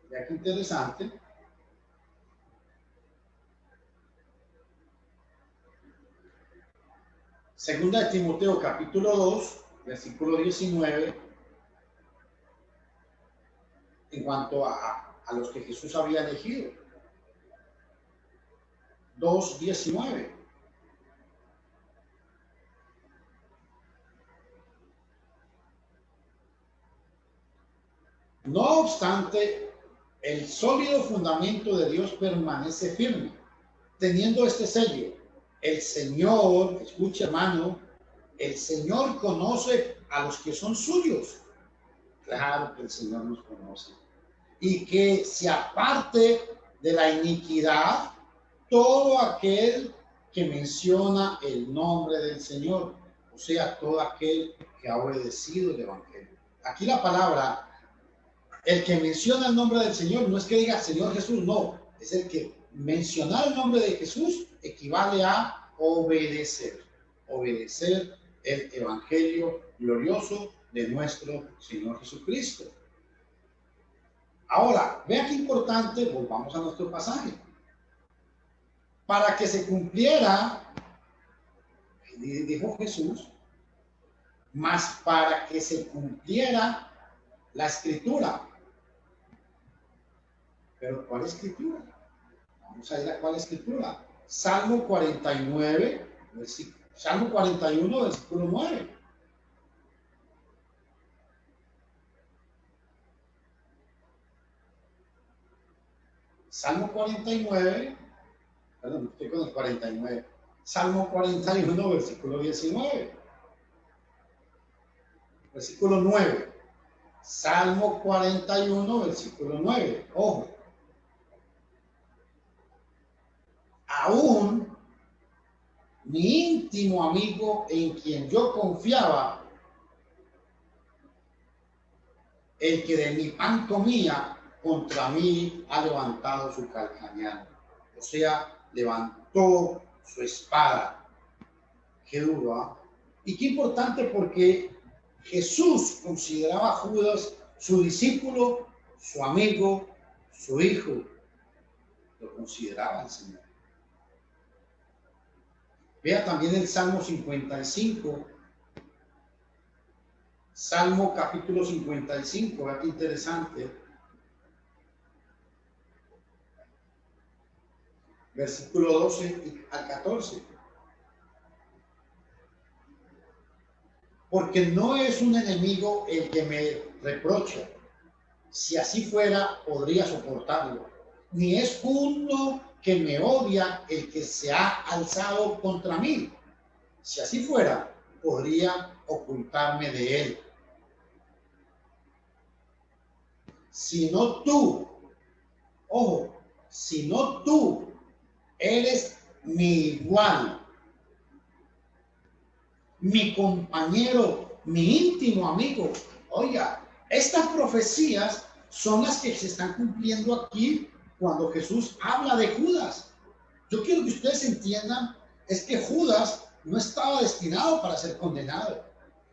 ya que interesante. Segunda de Timoteo capítulo 2, versículo 19, en cuanto a los que Jesús había elegido. 2:19. No obstante, el sólido fundamento de Dios permanece firme, teniendo este sello. El Señor, escucha hermano, el Señor conoce a los que son suyos. Claro que el Señor nos conoce. Y que se aparte de la iniquidad todo aquel que menciona el nombre del Señor, o sea, todo aquel que ha obedecido el Evangelio. Aquí la palabra, el que menciona el nombre del Señor, no es que diga Señor Jesús, no, es el que mencionar el nombre de Jesús equivale a obedecer, obedecer el Evangelio glorioso de nuestro Señor Jesucristo. Ahora, vea qué importante, volvamos a nuestro pasaje. Para que se cumpliera, dijo Jesús, mas para que se cumpliera la escritura. ¿Pero cuál escritura? Vamos a ir a cuál escritura. Salmo 49, Salmo 41, versículo 9. Salmo 49, perdón, estoy con el 49. Salmo 41, versículo 19. Versículo 9. Salmo 41, versículo 9. Ojo. Aún mi íntimo amigo en quien yo confiaba, el que de mi pan comía, contra mí ha levantado su calcañar. O sea, levantó su espada. Qué duro, ¿eh? Y qué importante, porque Jesús consideraba a Judas su discípulo, su amigo, su hijo. Lo consideraba el Señor. Vea también el Salmo 55. Salmo capítulo 55, vea qué interesante. Versículo 12 al 14. Porque no es un enemigo el que me reprocha. Si así fuera, podría soportarlo. Ni es uno que me odia el que se ha alzado contra mí. Si así fuera, podría ocultarme de él. Sino tú, ojo, sino tú eres mi igual, mi compañero, mi íntimo amigo. Oiga, estas profecías son las que se están cumpliendo aquí cuando Jesús habla de Judas. Yo quiero que ustedes entiendan, es que Judas no estaba destinado para ser condenado.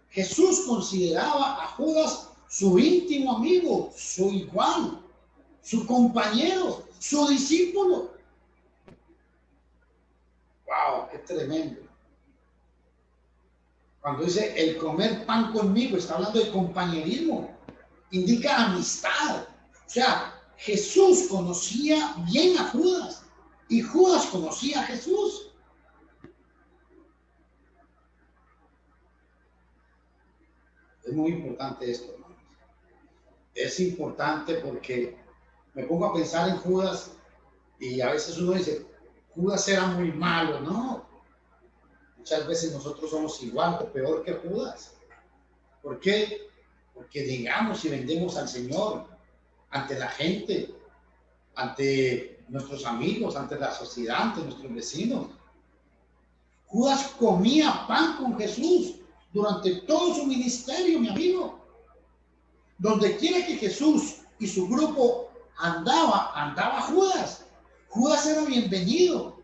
Jesús consideraba a Judas su íntimo amigo, su igual, su compañero, su discípulo. ¡Wow! ¡Qué tremendo! Cuando dice el comer pan conmigo, está hablando de compañerismo, indica amistad. O sea, Jesús conocía bien a Judas y Judas conocía a Jesús. Es muy importante esto, hermanos. Es importante porque me pongo a pensar en Judas y a veces uno dice, Judas era muy malo. No, muchas veces nosotros somos igual o peor que Judas. ¿Por qué? Porque digamos y vendemos al Señor ante la gente, ante nuestros amigos, ante la sociedad, ante nuestros vecinos. Judas comía pan con Jesús durante todo su ministerio, mi amigo. Donde quiera que Jesús y su grupo andaba Judas. Judas era bienvenido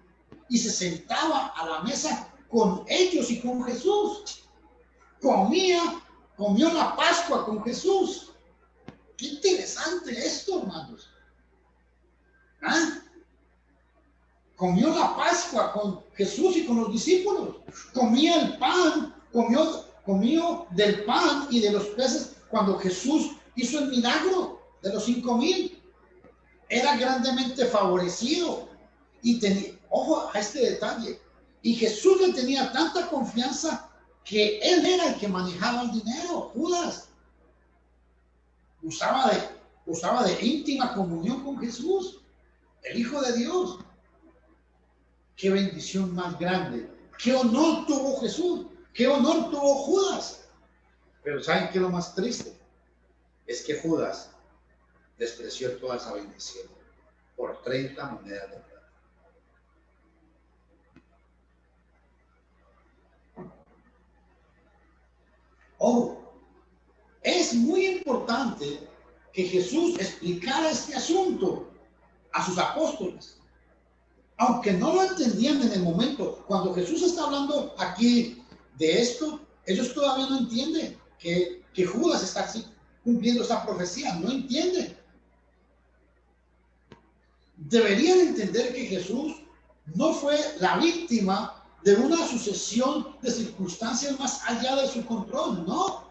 y se sentaba a la mesa con ellos y con Jesús. Comió la Pascua con Jesús. Qué interesante esto, hermanos. ¿Ah? Comió la Pascua con Jesús y con los discípulos. Comía el pan, comió del pan y de los peces cuando Jesús hizo el milagro de los 5,000. Era grandemente favorecido y tenía, ojo a este detalle, y Jesús le tenía tanta confianza que él era el que manejaba el dinero. Judas usaba gozaba de íntima comunión con Jesús, el Hijo de Dios. Qué bendición más grande. Qué honor tuvo Jesús. Qué honor tuvo Judas. Pero ¿saben qué es lo más triste? Es que Judas despreció toda esa bendición por 30 monedas de plata. Oh, es muy importante que Jesús explicara este asunto a sus apóstoles. Aunque no lo entendían en el momento, cuando Jesús está hablando aquí de esto, ellos todavía no entienden que Judas está así, cumpliendo esta profecía, no entienden. Deberían entender que Jesús no fue la víctima de una sucesión de circunstancias más allá de su control, no,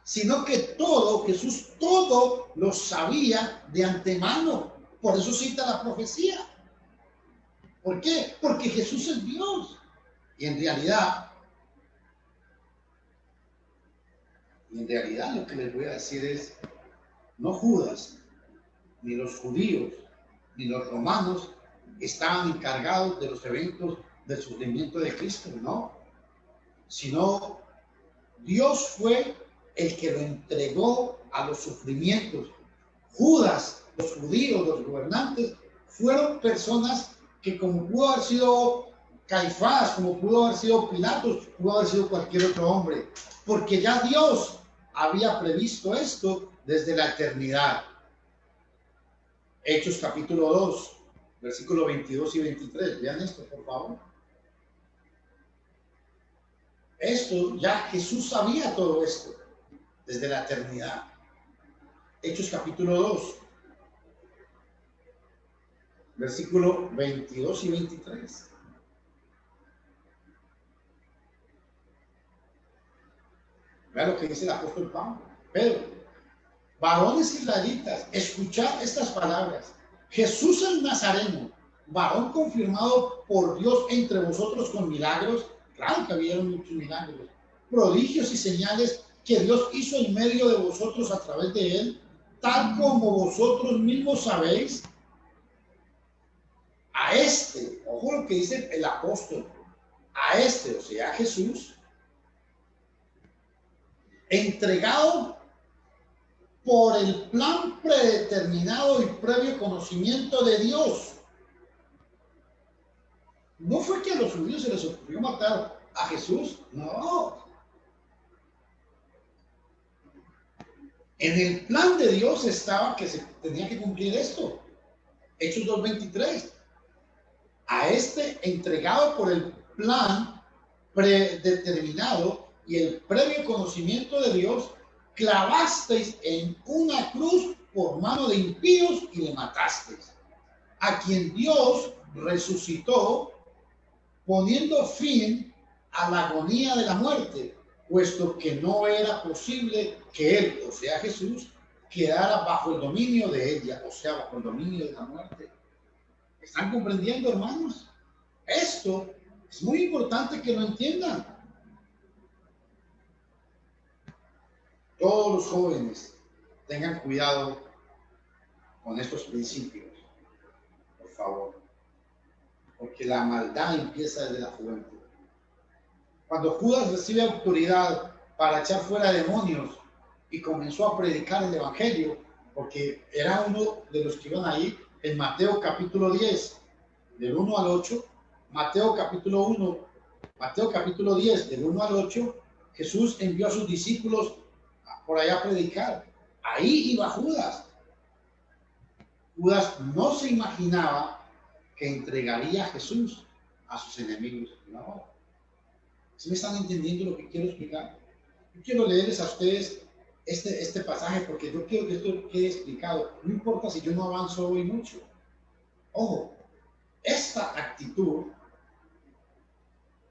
sino que Jesús todo lo sabía de antemano. Por eso cita la profecía. ¿Por qué? Porque Jesús es Dios. Y en realidad lo que les voy a decir es, no Judas, ni los judíos, ni los romanos estaban encargados de los eventos del sufrimiento de Cristo, no, sino Dios fue el que lo entregó a los sufrimientos. Judas, los judíos, los gobernantes, fueron personas que, como pudo haber sido Caifás, como pudo haber sido Pilatos, pudo haber sido cualquier otro hombre, porque ya Dios había previsto esto desde la eternidad. Hechos capítulo 2, versículos 22 y 23. Vean esto, por favor. Esto, ya Jesús sabía todo esto desde la eternidad. Hechos capítulo 2, versículos 22 y 23. Vean lo que dice el apóstol Pablo. Pedro: varones israelitas, escuchad estas palabras. Jesús el Nazareno, varón confirmado por Dios entre vosotros con milagros. Claro que habían muchos milagros, prodigios y señales que Dios hizo en medio de vosotros a través de él, tal como vosotros mismos sabéis. A este, ojo lo que dice el apóstol, a este, o sea, a Jesús, entregado por el plan predeterminado y previo conocimiento de Dios. No fue que a los judíos se les ocurrió matar a Jesús, no. En el plan de Dios estaba que se tenía que cumplir esto. Hechos 2:23. A este, entregado por el plan predeterminado y el previo conocimiento de Dios, clavasteis en una cruz por mano de impíos y le matasteis, a quien Dios resucitó, poniendo fin a la agonía de la muerte, puesto que no era posible que él, o sea Jesús, quedara bajo el dominio de ella, o sea, bajo el dominio de la muerte. ¿Están comprendiendo, hermanos? Esto es muy importante que lo entiendan. Todos los jóvenes tengan cuidado con estos principios, por favor, porque la maldad empieza desde la juventud. Cuando Judas recibe autoridad para echar fuera demonios y comenzó a predicar el evangelio, porque era uno de los que iban ahí, en Mateo capítulo 10, del 1 al 8, Mateo capítulo 1, Mateo capítulo 10, del 1 al 8, Jesús envió a sus discípulos por allá a predicar. Ahí iba Judas. Judas no se imaginaba que entregaría a Jesús a sus enemigos. No. ¿Sí me están entendiendo lo que quiero explicar? Yo quiero leerles a ustedes este pasaje porque yo quiero que esto quede explicado. No importa si yo no avanzo hoy mucho. Ojo, esta actitud,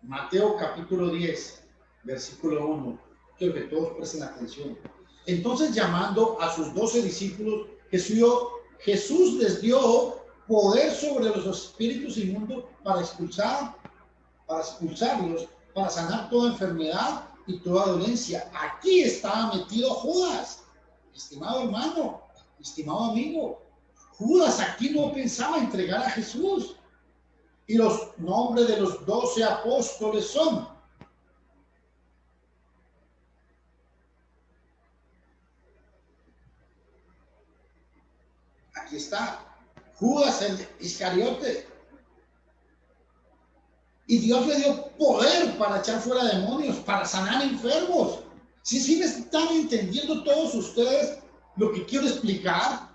Mateo capítulo 10, versículo 1, quiero que todos presten atención. Entonces, llamando a sus 12 discípulos, Jesús les dio poder sobre los espíritus inmundos para expulsarlos, para sanar toda enfermedad y toda dolencia. Aquí estaba metido Judas, estimado hermano. estimado amigo, Judas aquí no pensaba entregar a Jesús. Y los nombres de los 12 apóstoles son: aquí está, Judas el Iscariote. Y Dios le dio poder para echar fuera demonios, para sanar enfermos. ¿Sí me están entendiendo todos ustedes lo que quiero explicar?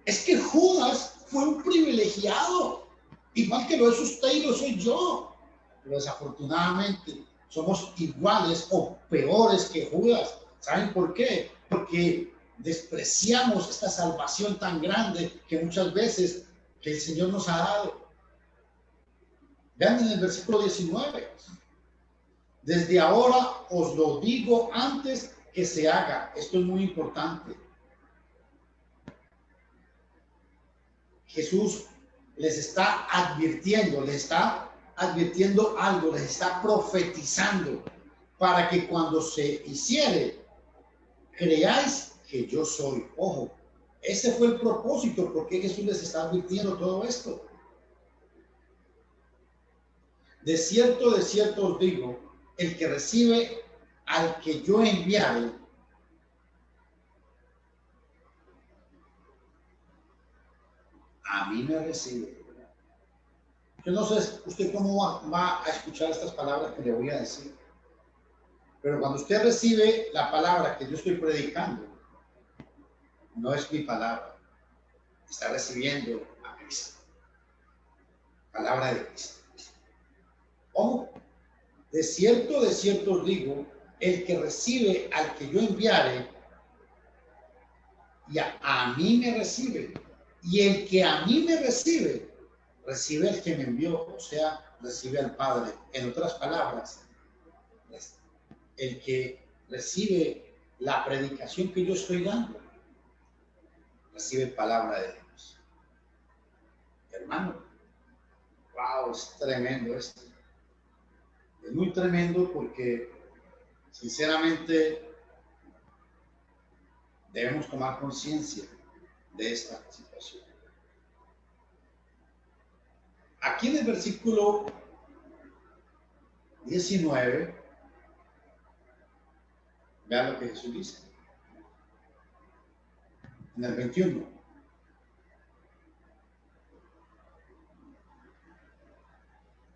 Es que Judas fue un privilegiado, igual que lo es usted y lo soy yo. Pero desafortunadamente somos iguales o peores que Judas. ¿Saben por qué? Porque despreciamos esta salvación tan grande que muchas veces que el Señor nos ha dado. Vean en el versículo 19. Desde ahora os lo digo antes que se haga. Esto es muy importante. Jesús les está advirtiendo algo, les está profetizando para que cuando se hiciere, creáis que yo soy. Ojo, ese fue el propósito, porque Jesús les está advirtiendo todo esto. De cierto os digo, el que recibe al que yo enviaré, a mí me recibe. Yo no sé usted cómo va a escuchar estas palabras que le voy a decir, pero cuando usted recibe la palabra que yo estoy predicando, no es mi palabra, está recibiendo a Cristo, palabra de Cristo. Ojo, de cierto os digo, el que recibe al que yo enviare, y a mí me recibe, y el que a mí me recibe, recibe al que me envió, o sea, recibe al Padre. En otras palabras, el que recibe la predicación que yo estoy dando, recibe palabra de Dios. Hermano, wow, es tremendo esto. Es muy tremendo porque, sinceramente, debemos tomar conciencia de esta situación. Aquí en el versículo 19, vean lo que Jesús dice. En el 21.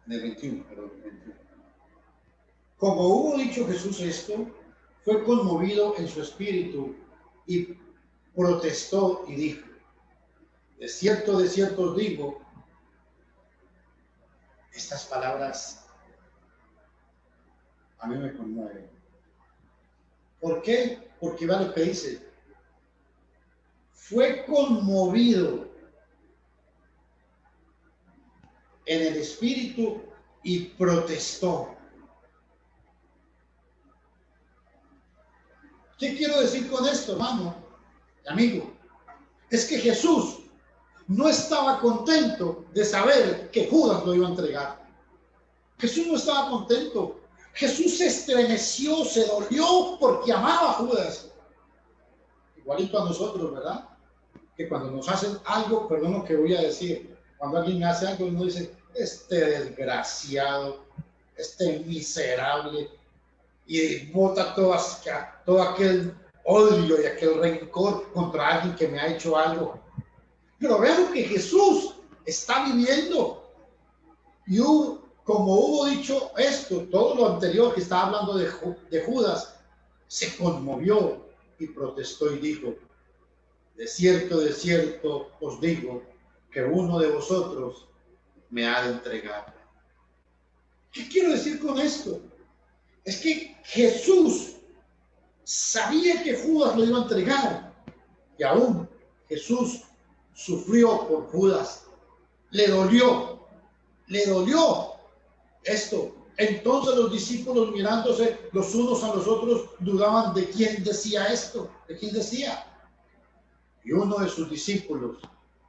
En el 21, perdón, 21. Como hubo dicho Jesús esto, fue conmovido en su espíritu y protestó y dijo: de cierto os digo, estas palabras a mí me conmueven. ¿Por qué? Porque va lo que dice. Fue conmovido en el espíritu y protestó. ¿Qué quiero decir con esto, hermano y amigo? Es que Jesús no estaba contento de saber que Judas lo iba a entregar. Jesús no estaba contento. Jesús se estremeció, se dolió porque amaba a Judas. Igualito a nosotros, ¿verdad? Que cuando nos hacen algo, perdón lo que voy a decir, cuando alguien me hace algo, uno dice: este desgraciado, este miserable, y bota todo aquel odio y aquel rencor contra alguien que me ha hecho algo. Pero vean lo que Jesús está viviendo. Y como hubo dicho esto, todo lo anterior que estaba hablando de Judas, se conmovió y protestó y dijo: de cierto os digo, que uno de vosotros me ha de entregar. ¿Qué quiero decir con esto? Es que Jesús sabía que Judas lo iba a entregar, y aún Jesús sufrió por Judas. Le dolió esto. Entonces los discípulos, mirándose los unos a los otros, dudaban de quién decía esto, de quién decía. Y uno de sus discípulos,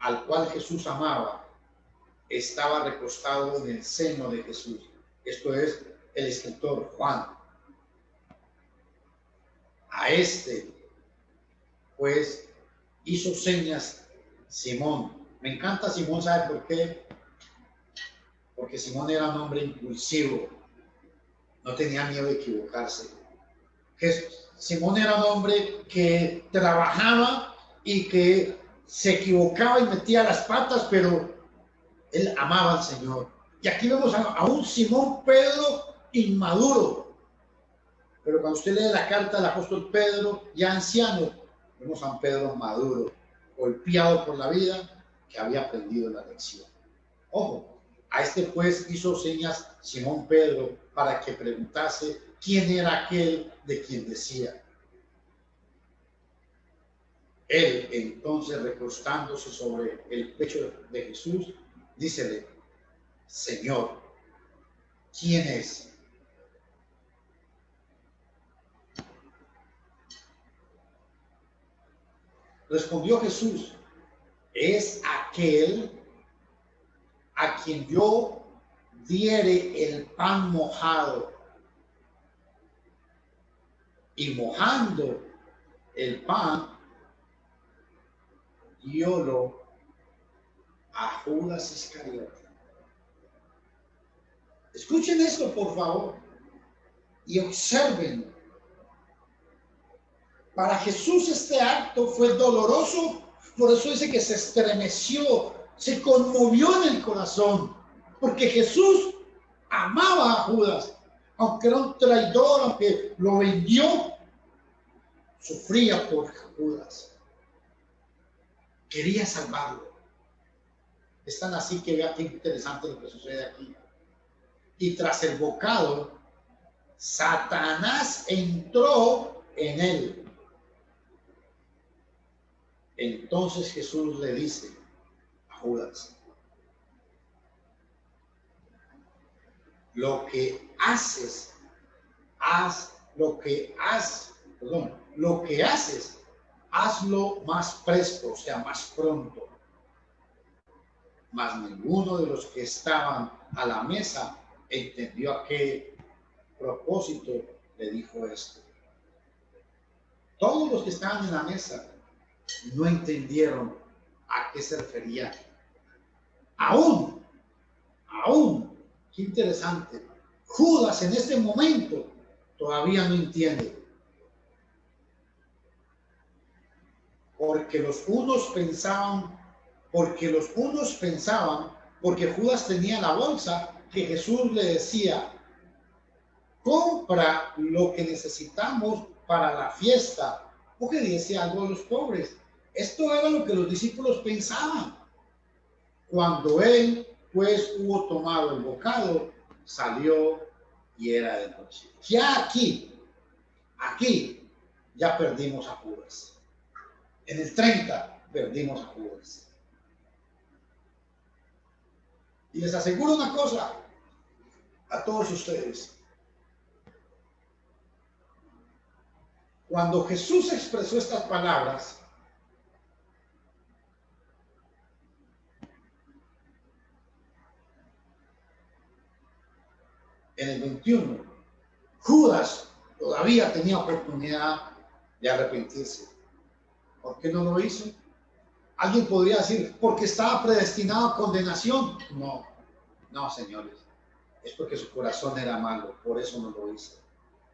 al cual Jesús amaba, estaba recostado en el seno de Jesús. Esto es el escritor Juan. A este, pues, hizo señas Simón. Me encanta Simón, ¿sabe por qué? Porque Simón era un hombre impulsivo, no tenía miedo de equivocarse. Simón era un hombre que trabajaba y que se equivocaba y metía las patas, pero él amaba al Señor. Y aquí vemos a un Simón Pedro inmaduro. Pero cuando usted lee la carta del apóstol Pedro, ya anciano, vemos a un Pedro maduro, golpeado por la vida, que había aprendido la lección. Ojo, a este pues hizo señas Simón Pedro para que preguntase quién era aquel de quien decía. Él entonces, recostándose sobre el pecho de Jesús, dícele: Señor, ¿quién es? Respondió Jesús: es aquel a quien yo diere el pan mojado. Y mojando el pan, diólo a Judas Iscariote. Escuchen esto, por favor, y observen. Para Jesús este acto fue doloroso, por eso dice que se estremeció, se conmovió en el corazón, porque Jesús amaba a Judas, aunque era un traidor, aunque lo vendió, sufría por Judas, quería salvarlo. Es tan así que vea qué interesante lo que sucede aquí. Y tras el bocado, Satanás entró en él. Entonces Jesús le dice a Judas: lo que haces, hazlo más presto, o sea, más pronto. Mas ninguno de los que estaban a la mesa entendió a qué propósito le dijo esto. Todos los que estaban en la mesa no entendieron a qué se refería. Aún, qué interesante, Judas en este momento todavía no entiende. Porque los unos pensaban, porque Judas tenía la bolsa, que Jesús le decía: compra lo que necesitamos para la fiesta, o que diese algo a los pobres. Esto era lo que los discípulos pensaban. Cuando él, pues, hubo tomado el bocado, salió y era de noche. Ya aquí, ya perdimos a Judas. En el 30 perdimos a Judas. Y les aseguro una cosa a todos ustedes. Cuando Jesús expresó estas palabras, en el 21, Judas todavía tenía oportunidad de arrepentirse. ¿Por qué no lo hizo? Alguien podría decir: porque estaba predestinado a condenación. No, señores, es porque su corazón era malo, por eso no lo hizo.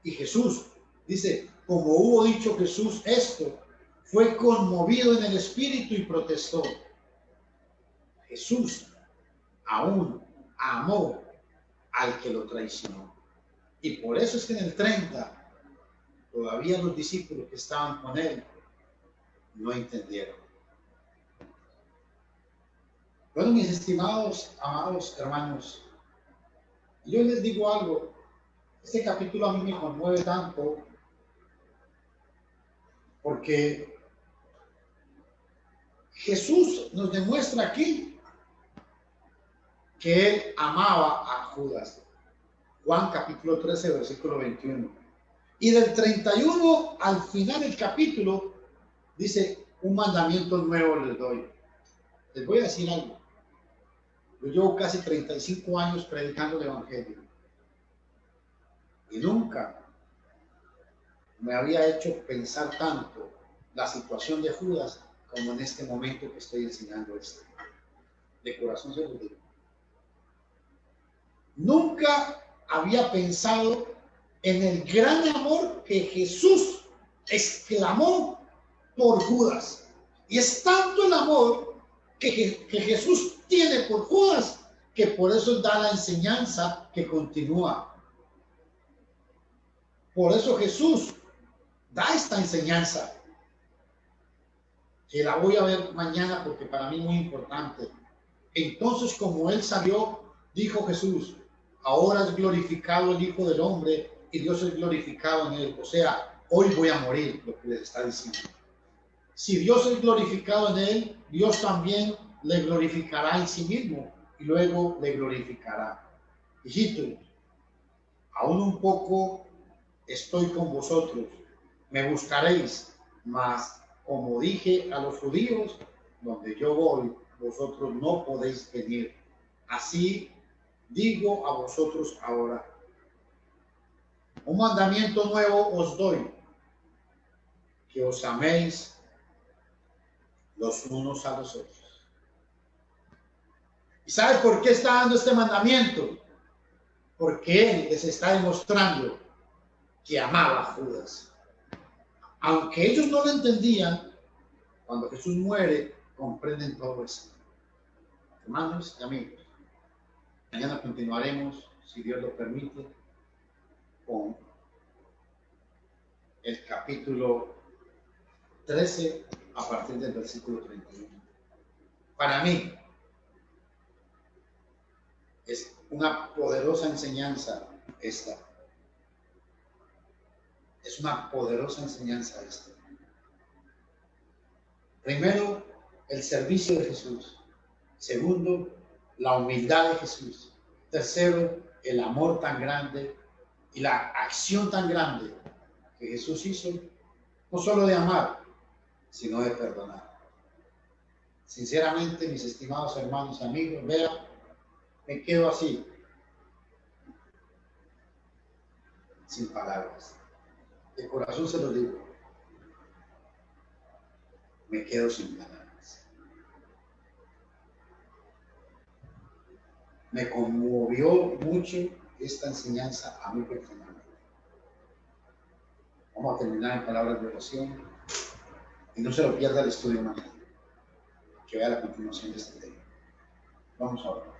Y Jesús dice: como hubo dicho Jesús esto, fue conmovido en el espíritu y protestó. Jesús aún amó al que lo traicionó. Y por eso es que en el 30 todavía los discípulos que estaban con él no entendieron. Bueno, mis estimados, amados hermanos, yo les digo algo. Este capítulo a mí me conmueve tanto porque Jesús nos demuestra aquí que él amaba a Judas. Juan capítulo 13, versículo 21. Y del 31 al final del capítulo dice: un mandamiento nuevo les doy. Les voy a decir algo. Yo llevo casi 35 años predicando el evangelio y nunca me había hecho pensar tanto la situación de Judas como en este momento que estoy enseñando esto. De corazón se lo digo. Nunca había pensado en el gran amor que Jesús exclamó por Judas. Y es tanto el amor que Jesús tiene por Judas, que por eso da la enseñanza que continúa. Por eso Jesús da esta enseñanza, que la voy a ver mañana porque para mí es muy importante. Entonces, como él salió, dijo Jesús: ahora es glorificado el Hijo del Hombre y Dios es glorificado en él. O sea, hoy voy a morir, lo que les está diciendo. Si Dios es glorificado en él, Dios también le glorificará en sí mismo y luego le glorificará. Hijito, aún un poco estoy con vosotros, me buscaréis, mas como dije a los judíos, donde yo voy, vosotros no podéis venir. Así digo a vosotros ahora. Un mandamiento nuevo os doy, que os améis los unos a los otros. ¿Y sabes por qué está dando este mandamiento? Porque él les está demostrando que amaba a Judas. Aunque ellos no lo entendían, cuando Jesús muere, comprenden todo esto. Hermanos y amigos, mañana continuaremos, si Dios lo permite, con el capítulo 13 a partir del versículo 31. Para mí es una poderosa enseñanza esta. Es una poderosa enseñanza esta. Primero, el servicio de Jesús. Segundo, la humildad de Jesús. Tercero, el amor tan grande y la acción tan grande que Jesús hizo, no solo de amar, sino de perdonar. Sinceramente, mis estimados hermanos y amigos, vean, me quedo así, sin palabras. De corazón se lo digo, me quedo sin palabras. Me conmovió mucho esta enseñanza a mí personalmente. Vamos a terminar en palabras de oración y no se lo pierda el estudio mañana, que vea la continuación de este tema. Vamos a orar.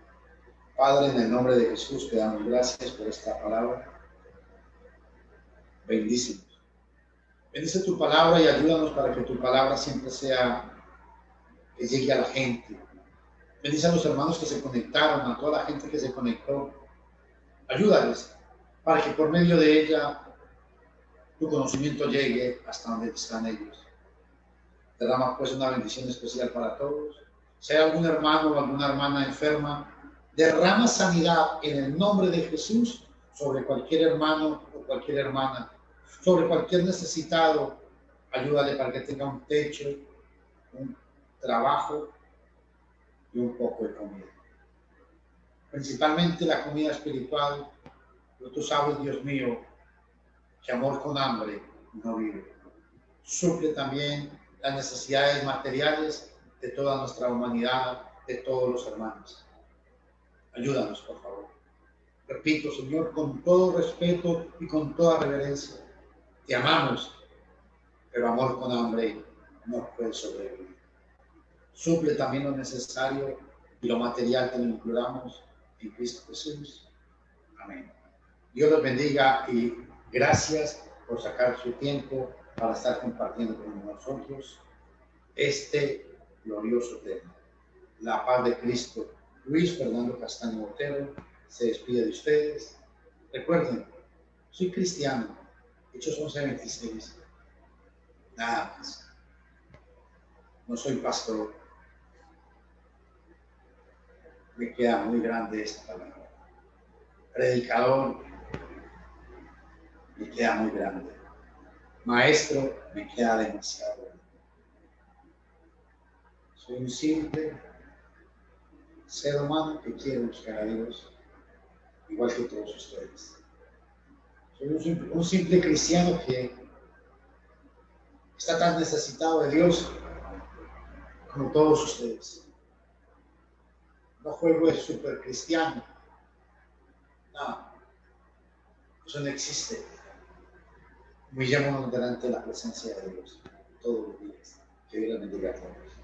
Padre, en el nombre de Jesús, te damos gracias por esta palabra. Bendícenos. Bendice tu palabra y ayúdanos para que tu palabra siempre sea, que llegue a la gente. Bendice a los hermanos que se conectaron, a toda la gente que se conectó. Ayúdales para que por medio de ella tu conocimiento llegue hasta donde están ellos. Derrama pues una bendición especial para todos. Si hay algún hermano o alguna hermana enferma, derrama sanidad en el nombre de Jesús sobre cualquier hermano o cualquier hermana, sobre cualquier necesitado. Ayúdale para que tenga un techo, un trabajo y un poco de comida. Principalmente la comida espiritual, pero tú sabes, Dios mío, que amor con hambre no vive. Suple también las necesidades materiales de toda nuestra humanidad, de todos los hermanos. Ayúdanos, por favor. Repito, Señor, con todo respeto y con toda reverencia, te amamos, pero amor con hambre no puede sobrevivir. Suple también lo necesario y lo material que lo incluyamos en Cristo Jesús. Amén. Dios los bendiga y gracias por sacar su tiempo para estar compartiendo con nosotros este glorioso tema. La paz de Cristo. Luis Fernando Castaño Botero se despide de ustedes. Recuerden, soy cristiano, Hechos 11:26. Nada más. No soy pastor. Me queda muy grande esta palabra. Predicador, me queda muy grande. Maestro, me queda demasiado grande. Soy un simple ser humano que quiere buscar a Dios, igual que todos ustedes. Soy un simple cristiano que está tan necesitado de Dios como todos ustedes. No juego de super cristiano. No, eso no existe. Humillémonos delante de la presencia de Dios todos los días. Que Dios les bendiga a todos.